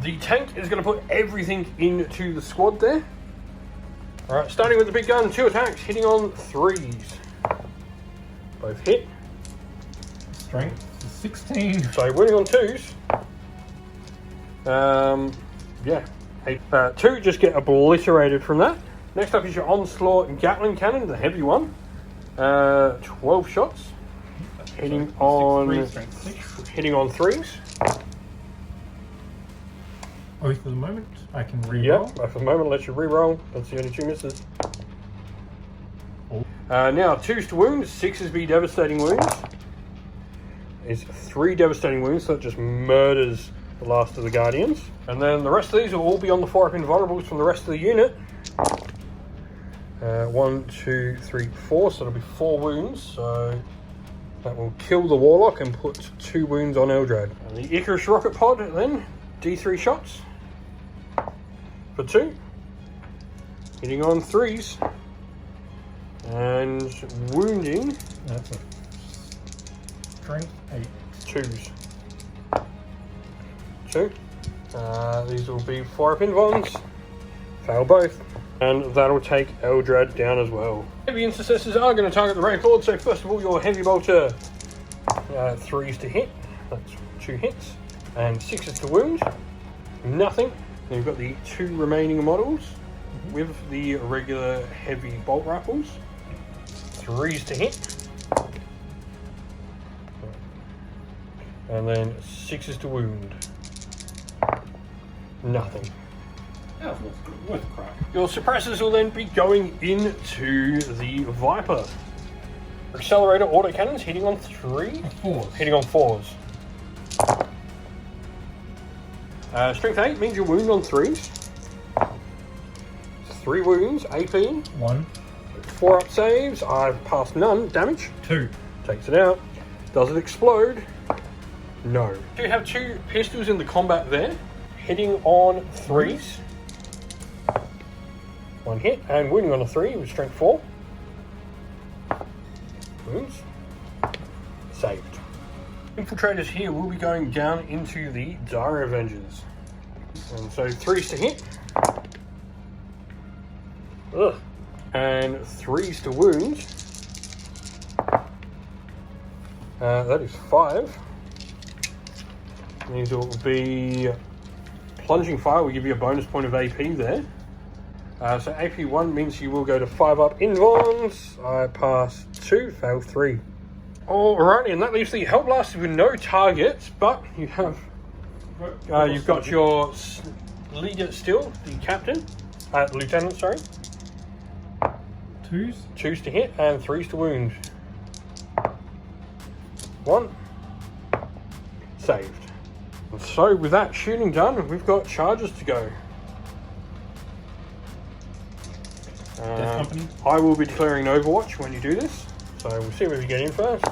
The tank is going to put everything into the squad there. Alright, starting with the big gun, 2 attacks, hitting on 3s. Both hit. Strength 16. So winning on 2s. Yeah. 2 just get obliterated from that. Next up is your Onslaught Gatling Cannon, the heavy one. 12 shots. Hitting on 3s. Oh, for the moment, I can re-roll. Yep, for the moment, let you re-roll. That's the only 2 misses. Oh. Now, 2s to wound, 6s be devastating wounds. It's 3 devastating wounds, so it just murders the last of the Guardians. And then the rest of these will all be on the 4-up invulnerables from the rest of the unit. 1, 2, 3, 4, so it'll be 4 wounds. So that will kill the Warlock and put 2 wounds on Eldari. And the Icarus rocket pod then, D3 shots. For 2, hitting on 3s, and wounding. That's a strength 8. 2s. 2. These will be 4-up invons. Fail both. And that'll take Eldari down as well. Heavy intercessors are going to target the rank lord, so first of all your heavy bolter, 3s to hit. That's 2 hits. And 6s to wound. Nothing. Then you've got the 2 remaining models with the regular heavy bolt rifles. 3s to hit. And then 6s to wound. Nothing. That was worth a crack. Your suppressors will then be going into the Viper. Accelerator autocannons hitting on 3. 4s. Hitting on 4s. Strength 8 means you wound on 3s. 3 wounds, AP. 1. 4-up saves. I've passed none. Damage. 2. Takes it out. Does it explode? No. You have 2 pistols in the combat there. Hitting on 3s. 1 hit and wounding on a 3 with strength 4. Wounds. Saved. Infiltrators here will be going down into the Dire Avengers. And so 3s to hit. Ugh. And 3s to wound. That is 5. These will be plunging fire. Will give you a bonus point of AP there. So AP 1 means you will go to 5-up invons. I pass 2, fail 3. Alrighty, and that leaves the Hell Blasters with no targets, but you have you've got your leader still, the captain, lieutenant, sorry. 2s. 2s to hit and 3s to wound. 1. Saved. And so with that shooting done, we've got charges to go. Death Company. I will be declaring an Overwatch when you do this, so we'll see where we get in first.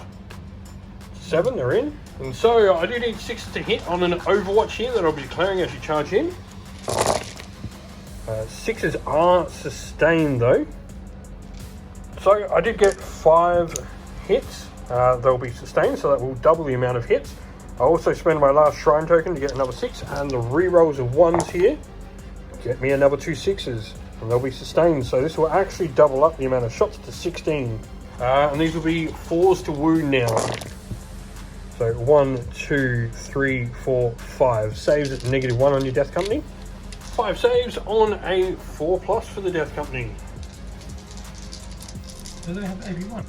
7, they're in. And so I do need 6 to hit on an Overwatch here that I'll be declaring as you charge in. 6s are sustained though. So I did get 5 hits. They'll be sustained, so that will double the amount of hits. I also spend my last shrine token to get another 6, and the re-rolls of 1s here get me another 2 6s, and they'll be sustained. So this will actually double up the amount of shots to 16. And these will be 4s to wound now. So 1, 2, 3, 4, 5 saves at -1 on your Death Company. 5 saves on a 4+ for the Death Company. Do they have AB1?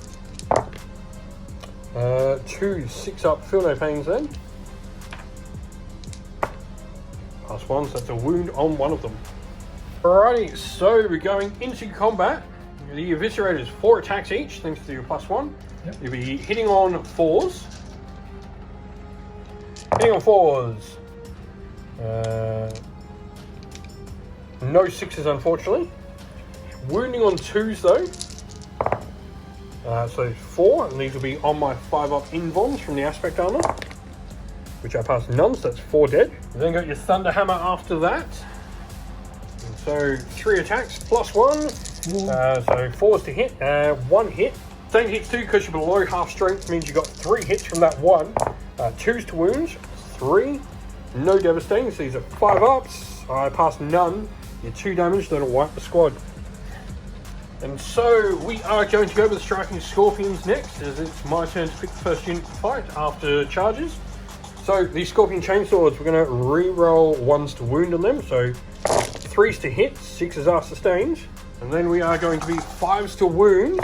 2 6-up, feel no pains then. +1, so that's a wound on one of them. Alrighty, so we're going into combat. The Eviscerators 4 attacks each, thanks to your +1. Yep. You'll be hitting on 4s. Hitting on 4s. No 6s, unfortunately. Wounding on 2s, though. So 4, and these will be on my 5-up invons from the Aspect Armor, which I passed none, so that's 4 dead. You then got your Thunder Hammer after that. And so 3 attacks, +1. So 4s to hit, 1 hit. Same hits too, because you're below half strength, means you got 3 hits from that 1. 2s to wounds, 3. No devastating, so these are 5-ups. I passed none. You're 2 damage, that'll wipe the squad. And so we are going to go with the Striking Scorpions next, as it's my turn to pick the first unit to fight after charges. So these Scorpion Chainswords, we're going to re-roll 1s to wound on them, so 3s to hit, 6s are sustained. And then we are going to be 5s to wound,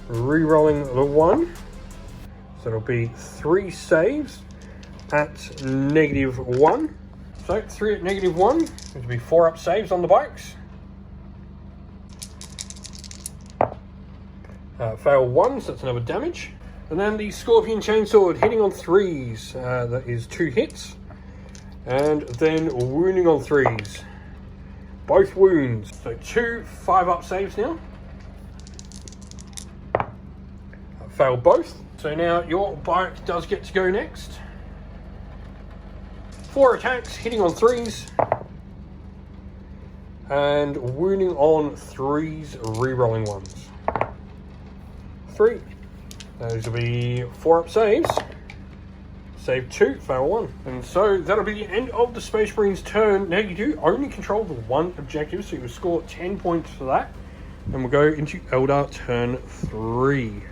re-rolling the 1. So it'll be 3 saves at -1. So 3 at -1, it'll be 4-up saves on the bikes. Fail 1, so that's another damage. And then the Scorpion Chainsword hitting on 3s, that is 2 hits. And then wounding on 3s. Both wounds. So 2 5-up saves now. Fail both. So now your bike does get to go next. 4 attacks, hitting on 3s. And wounding on 3s, re-rolling 1s. 3. Those will be 4-up saves. Save 2, fail 1. And so that'll be the end of the Space Marine's turn. Now you do only control the 1 objective, so you'll score 10 points for that. And we'll go into Eldar turn 3.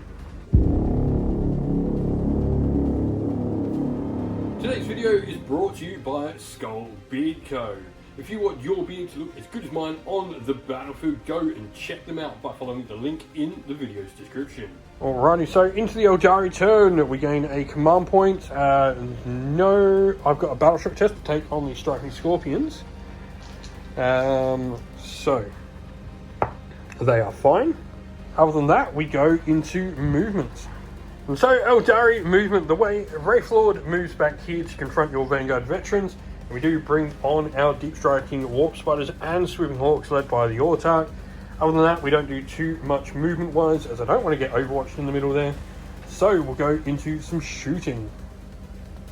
Today's video is brought to you by Skull Beard Co. If you want your beard to look as good as mine on the battlefield, go and check them out by following the link in the video's description. Alrighty, so into the Aeldari turn, we gain a command point. No, I've got a battleship test to take on the Striking Scorpions. So, they are fine. Other than that, we go into movement. And so, Aeldari movement, the way Wraithlord moves back here to confront your Vanguard veterans. We do bring on our deep striking warp spiders and swooping hawks led by the Autarch. Other than that, we don't do too much movement wise, as I don't want to get overwatched in the middle there. So we'll go into some shooting.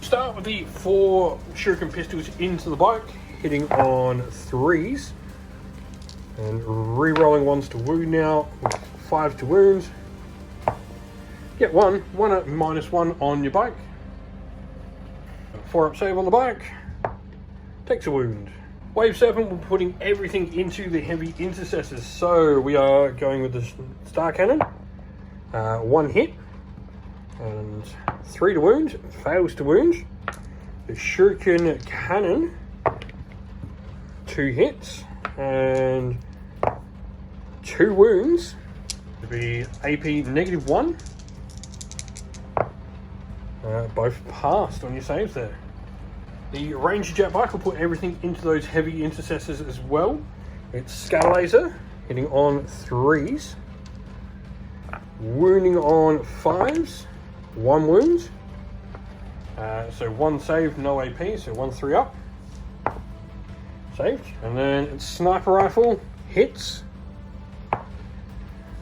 Start with the 4 shuriken pistols into the bike, hitting on 3s. And re-rolling 1s to wound now, with 5 to wound. Get 1 at -1 on your bike. 4-up save on the bike. Takes a wound. Wave 7, we're putting everything into the heavy intercessors. So we are going with the Star Cannon. 1 hit. And 3 to wound. Fails to wound. The Shuriken Cannon. 2 hits. And 2 wounds. It'll be AP -1. Both passed on your saves there. The Ranger Jet Bike will put everything into those heavy intercessors as well. It's Scatter Laser, hitting on 3s. Wounding on 5s. 1 wound. So 1 save, no AP, so 1 3-up. Saved. And then it's Sniper Rifle, hits.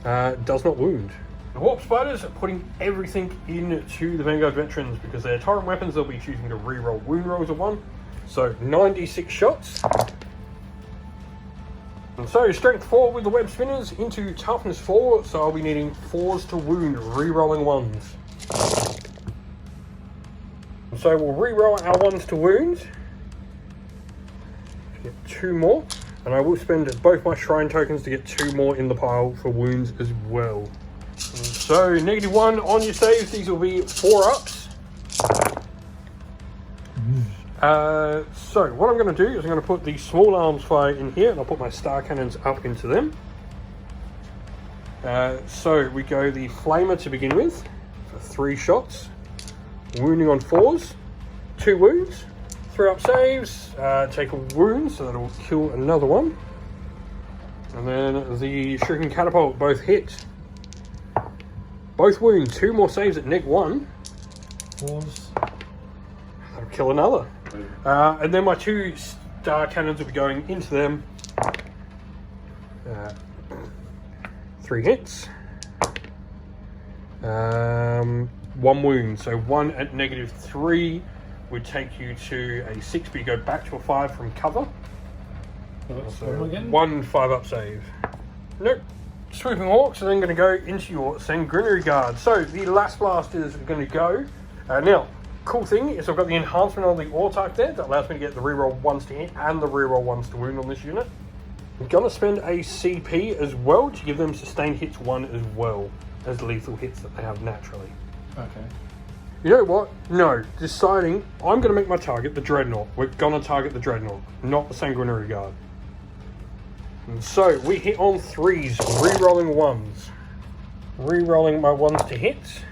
Does not wound. The Warp Spiders are putting everything into the Vanguard veterans because they're torrent weapons. They'll be choosing to re-roll wound rolls of 1. So 96 shots. And so strength 4 with the web spinners into toughness 4. So I'll be needing 4s to wound, re-rolling 1s. And so we'll re-roll our 1s to wound. Get 2 more. And I will spend both my shrine tokens to get 2 more in the pile for wounds as well. So -1 on your saves, these will be 4-ups. So what I'm going to do is I'm going to put the small arms fire in here, and I'll put my star cannons up into them. So we go the flamer to begin with for 3 shots, wounding on 4s, 2 wounds, 3 up saves, take a wound, so that'll kill another one. And then the Shuriken Catapult, both hit. Both wound, 2 more saves at -1. Pause. That'll kill another. And then my 2 star cannons will be going into them. 3 hits. 1 wound, so 1 at -3 would take you to a 6, but you go back to a 5 from cover. So again? 1 5-up save. Nope. Swooping Hawks are then going to go into your Sanguinary Guard. So the last blasters are going to go. Now, cool thing is I've got the enhancement on the Autark there that allows me to get the reroll 1s to hit and the reroll 1s to wound on this unit. I'm going to spend a CP as well to give them sustained hits 1 as well as lethal hits that they have naturally. Okay. You know what? No. Deciding I'm going to make my target the Dreadnought. We're going to target the Dreadnought, not the Sanguinary Guard. And so we hit on 3s, re-rolling 1s. Re-rolling my 1s to hit.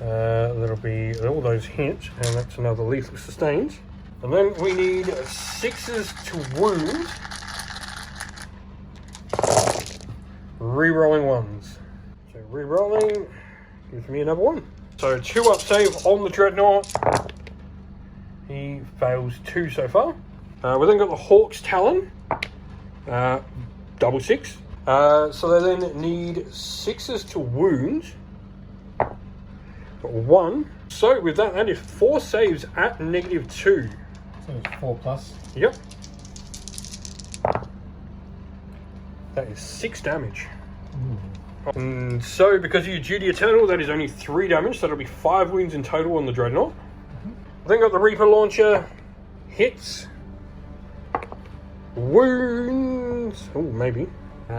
That'll be all those hits, and that's another lethal sustained. And then we need 6s to wound. Re-rolling 1s. So re-rolling gives me another 1. So 2-up save on the Dreadnought. He fails 2 so far. We then got the Hawk's Talon. Double 6. So they then need 6s to wound. Got 1. So with that, that is 4 saves at -2. So it's 4 plus. Yep. That is 6 damage. And so because of your Duty Eternal, that is only 3 damage, so that'll be 5 wounds in total on the Dreadnought. Then got the Reaper Launcher. Hits. Wounds. Oh, maybe.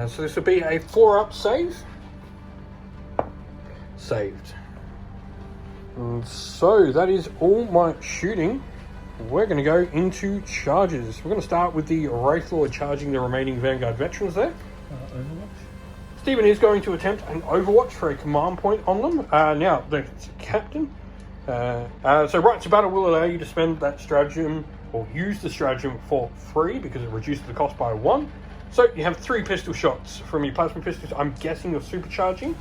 So this will be a 4-up save. Saved. And so that is all my shooting. We're going to go into charges. We're going to start with the Wraith Lord charging the remaining Vanguard veterans there. Overwatch. Stephen is going to attempt an Overwatch for a command point on them. Now, the captain. So right to battle will allow you to spend that stratagem or use the stratagem for free because it reduces the cost by 1. So you have 3 pistol shots from your plasma pistols. I'm guessing you're supercharging.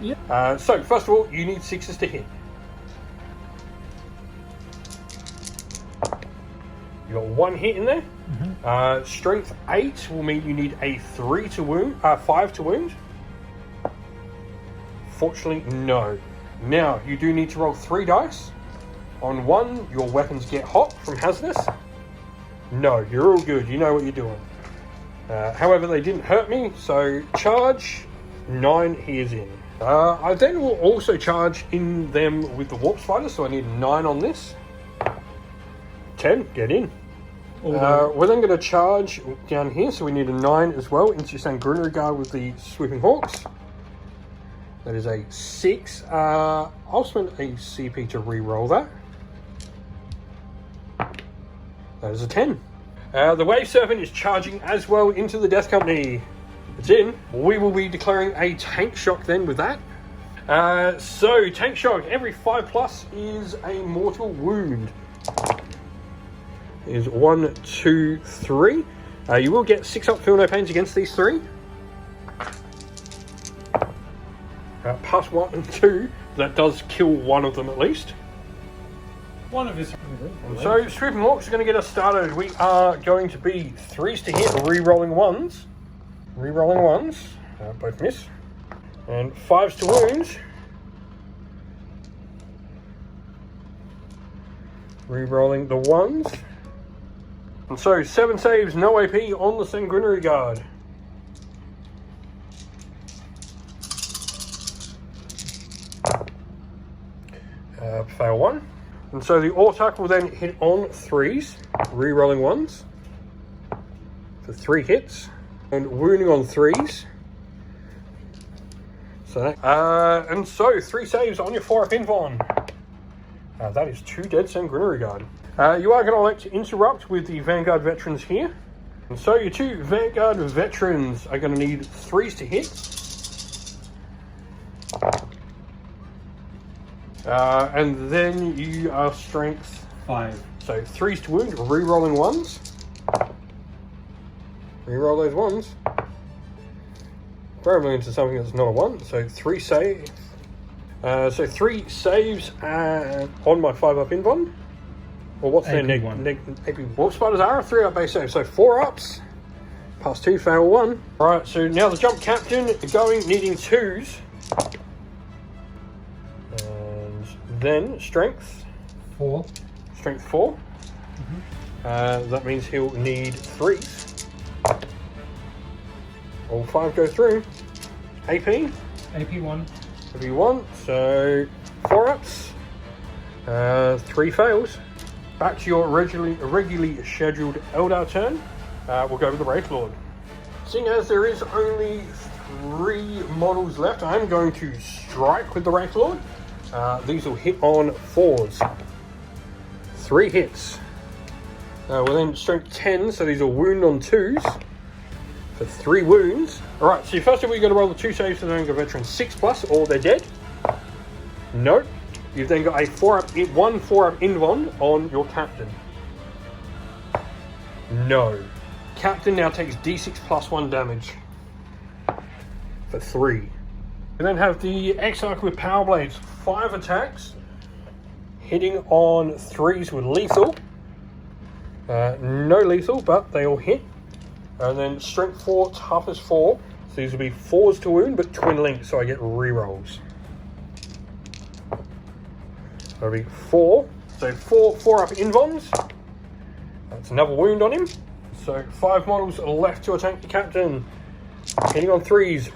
Yep. So first of all, you need 6s to hit. You got 1 hit in there. Strength 8 will mean you need a 3 to wound, 5 to wound. Fortunately, no. Now you do need to roll 3 dice. On 1, your weapons get hot from hazardous. No, you're all good. You know what you're doing. However, they didn't hurt me, so charge 9. He is in. I then will also charge in them with the Warp Spider, so I need 9 on this. 10, get in. We're then going to charge down here, so we need a 9 as well into your Sanguinary Guard with the Swooping Hawks. That is a 6. I'll spend a CP to re-roll that. That is a 10. The Wave Serpent is charging as well into the Death Company. It's in. We will be declaring a Tank Shock then with that. So Tank Shock, every 5+ is a mortal wound. Is 1, 2, 3. You will get 6-up feel no pains against these 3. Pass 1 and 2. That does kill one of them at least. One of his. So Swooping Hawks are going to get us started. We are going to be 3s to hit, re-rolling 1s. Re-rolling 1s. Both miss. And 5s to wound. Re-rolling the 1s. And so 7 saves, no AP on the Sanguinary Guard. Fail 1. And so the Autark will then hit on 3s, re-rolling 1s for 3 hits, and wounding on 3s. So that, and so 3 saves on your 4-up Invon. That is 2 dead Sanguinary Guard. You are going to elect to interrupt with the Vanguard veterans here. And so your 2 Vanguard veterans are going to need 3s to hit. And then you are strength 5. So 3s to wound, re-rolling 1s. Re-roll those 1s. Rolling into something that's not a 1, so 3 saves. So 3 saves on my 5-up invuln. Or what's their AP Warp Spiders are a 3-up base save, so 4 ups. Pass 2, fail 1. Alright, so now the jump captain going, needing 2s. And then strength. 4. Strength 4. That means he'll need 3s. All 5 go through. AP. AP 1. AP 1, so 4 ups. 3 fails. Back to your regularly scheduled Eldar turn. We'll go with the Wraith Lord. Seeing as there is only 3 models left, I'm going to strike with the Wraith Lord. These will hit on 4s. 3 hits. We'll then strength 10, so these will wound on 2s. For 3 wounds. Alright, so first of all, you're going to roll the 2 saves for the Younger Veteran 6+, or they're dead. Nope. You've then got a 4-up invuln on your captain. No. Captain now takes d6 plus 1 damage. For 3. You then have the Exarch with Power Blades. 5 attacks. Hitting on 3s with lethal. No lethal, but they all hit. And then strength 4, toughness 4. So these will be 4s to wound, but twin linked, so I get rerolls. That'll be 4. So 4-up invulns. That's another wound on him. So 5 models are left to attack the captain. Hitting on 3s.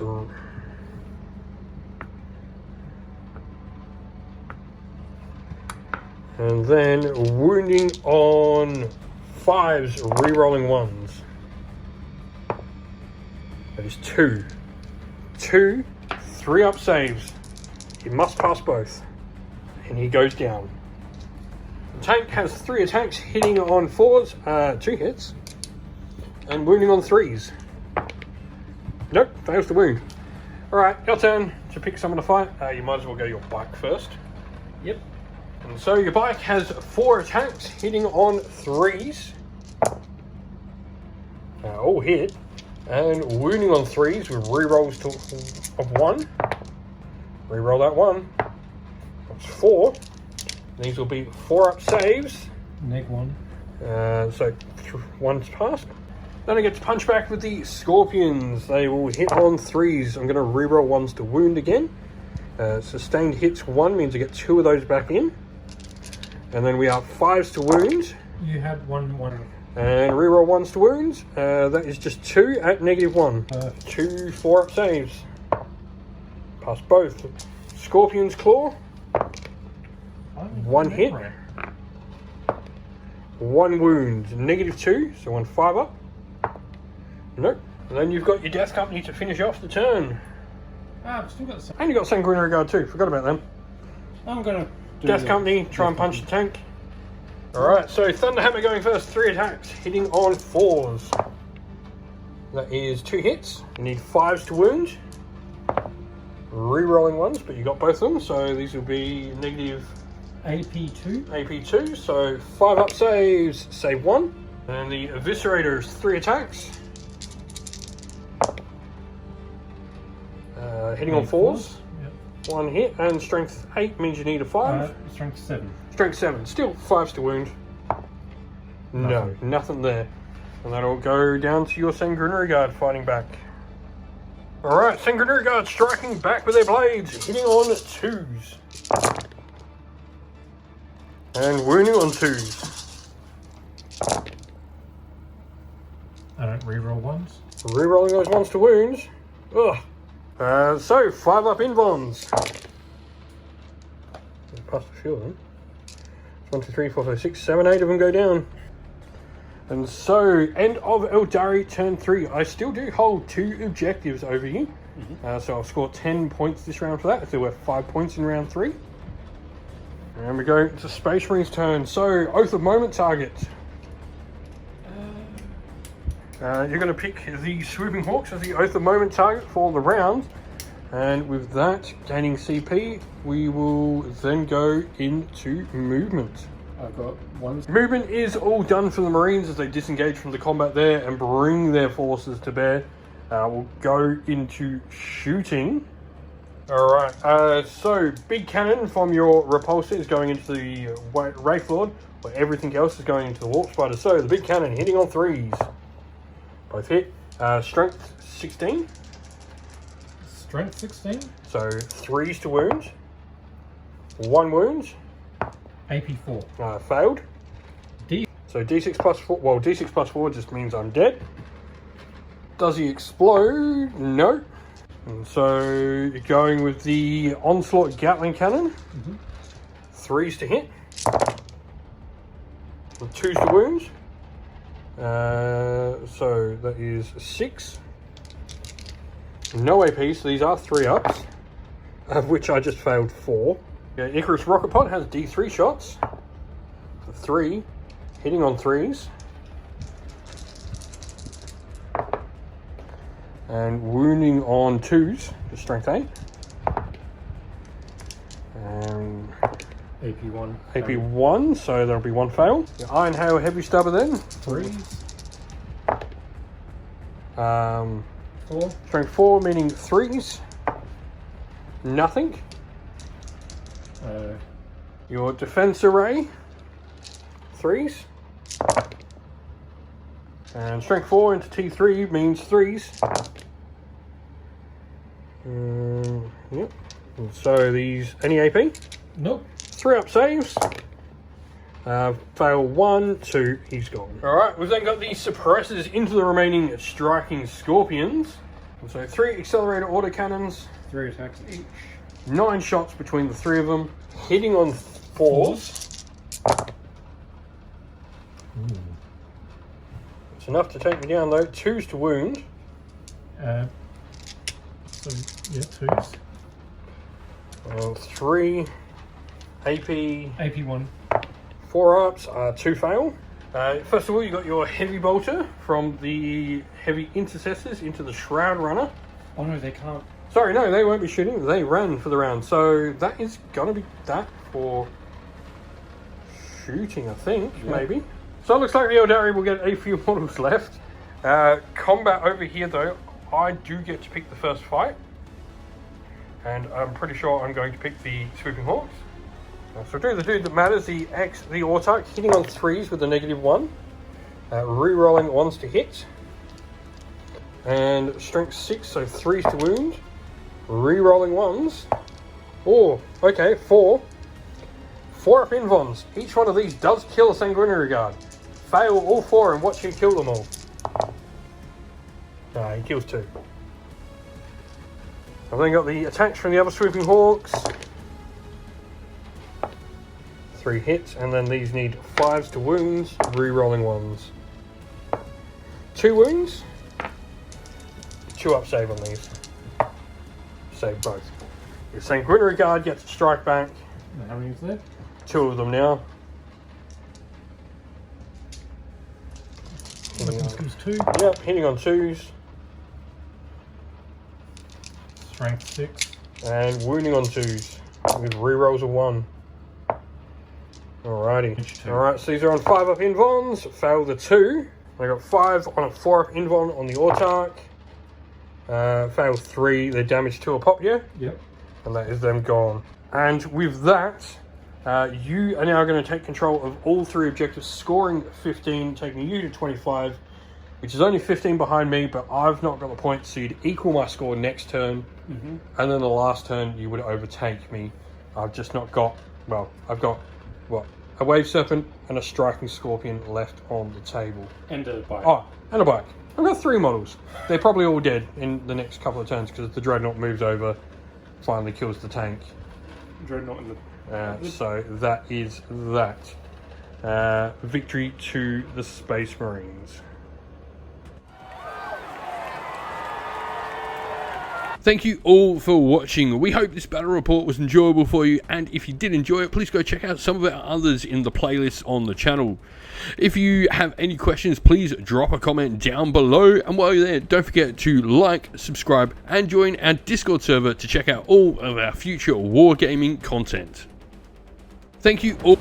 And then wounding on 5s, rerolling 1s. That is 2. 2 3-up saves. He must pass both. And he goes down. The tank has 3 attacks, hitting on 4s, 2 hits. And wounding on 3s. Nope, fails to wound. Alright, your turn to pick someone to fight. You might as well go your bike first. Yep. And so your bike has 4 attacks, hitting on 3s. All hit. And wounding on 3s with rerolls of 1. Reroll that 1. That's 4. These will be 4-up saves. Neg 1. So 1's passed. Then I get to punch back with the Scorpions. They will hit on 3s. I'm going to reroll 1s to wound again. Sustained hits 1 means I get 2 of those back in. And then we have 5s to wound. You had 1. And reroll 1s to wounds. That is just 2 at -1. 2 4-up saves. Pass both. Scorpion's Claw. 1 hit. 1 wound. -2, so 1 5-up. Nope. And then you've got your Death Company to finish off the turn. I've still got some. And you've got Sanguinary Guard too. Forgot about them. I'm going to do Death Company, try and punch the tank. Alright, so Thunderhammer going first. 3 attacks, hitting on 4s. That is 2 hits. You need 5s to wound. Re-rolling 1s, but you got both of them, so these will be negative AP2. AP2, so 5-up saves, save 1. And the Eviscerator is 3 attacks. Hitting on 4s. Yep. 1 hit, and strength 8 means you need a 5. Strength 7. Strength 7, still 5s to wound. No, nothing there. And that'll go down to your Sanguinary Guard fighting back. Alright, Sanguinary Guard striking back with their blades, hitting on 2s. And wounding on 2s. I don't reroll 1s. Rerolling those 1s to wounds. Ugh. So, 5-up invulns. Past a few of them. 1, 2, 3, 4, 5, 6, 7, 8 of them go down. And so, end of Aeldari turn 3. I still do hold 2 objectives over you. So I'll score 10 points this round for that, if there were 5 points in round 3. And we go to Space Marine's turn. So, Oath of Moment target. You're going to pick the Swooping Hawks as the Oath of Moment target for the round. And with that, gaining CP, we will then go into movement. I've got one. Movement is all done for the Marines as they disengage from the combat there and bring their forces to bear. We'll go into shooting. Alright, so big cannon from your repulsor is going into the Wraith Lord, where everything else is going into the Warp Spider. So the big cannon hitting on 3s. Both hit. Strength 16. Strength 16. So 3s to wound. 1 wound. AP 4. Failed. D. So D6 plus 4. Well, D6 plus 4 just means I'm dead. Does he explode? No. And so going with the Onslaught Gatling Cannon. 3s to hit. And 2s to wound. So that is 6. No AP, so these are 3-ups, of which I just failed 4. Yeah, Icarus Rocket Pod has D3 shots. 3, hitting on 3s. And wounding on 2s, just strength 8. And AP1. AP1, so there'll be 1 fail. The Iron Hail Heavy Stubber then. 3s. 4. Strength 4, meaning 3s. Nothing. Your Defense Array. 3s. And Strength 4 into T3 means 3s. Yep. And so these, any AP? Nope. 3-up saves. Fail 1, 2, he's gone. Alright, we've then got the suppressors into the remaining striking scorpions. And so 3 accelerator autocannons. 3 attacks each. 9 shots between the 3 of them. Hitting on 4s. It's enough to take me down though. 2s to wound. So, yeah, 2s. 3 AP. AP1. 4-ups, 2 fail. First of all, you got your Heavy Bolter from the Heavy Intercessors into the Shroud Runner. Oh no, they can't. Sorry, no, they won't be shooting. They ran for the round. So that is going to be that for shooting, I think, maybe. So it looks like the Aeldari will get a few models left. Combat over here, though, I do get to pick the first fight. And I'm pretty sure I'm going to pick the Swooping Hawks. So do the dude that matters, the Autarch, hitting on 3s with a -1. Re-rolling 1s to hit. And strength 6, so 3s to wound. Re-rolling 1s. Oh, okay, 4. 4-up invons. Each one of these does kill a Sanguinary Guard. Fail all 4 and watch him kill them all. He kills 2. I've then got the attacks from the other Swooping Hawks. 3 hits, and then these need 5s to wounds, re-rolling 1s. 2 wounds. 2-up save on these. Save both. Your Sanguinary Guard gets to strike back. How many is there? 2 of them now. Weapons 2. Yep, hitting on 2s. Strength 6. And wounding on 2s. With re-rolls of 1. Alrighty. Alright, so these are on 5-up invons. Fail the 2. I got 5 on a 4-up invon on the Autarch. Fail 3. They're damaged 2 a pop, yeah? Yep. And that is them gone. And with that, you are now going to take control of all 3 objectives, scoring 15, taking you to 25, which is only 15 behind me, but I've not got the points, so you'd equal my score next turn. And then the last turn, you would overtake me. I've just not got, well, I've got, what, a Wave Serpent and a Striking Scorpion left on the table. And a bike. Oh, and a bike. I've got 3 models. They're probably all dead in the next couple of turns because the Dreadnought moves over, finally kills the tank. Dreadnought in the... So that is that. Victory to the Space Marines. Thank you all for watching. We hope this battle report was enjoyable for you, and if you did enjoy it, please go check out some of our others in the playlist on the channel. If you have any questions, please drop a comment down below, and while you're there, don't forget to like, subscribe, and join our Discord server to check out all of our future wargaming content. Thank you all.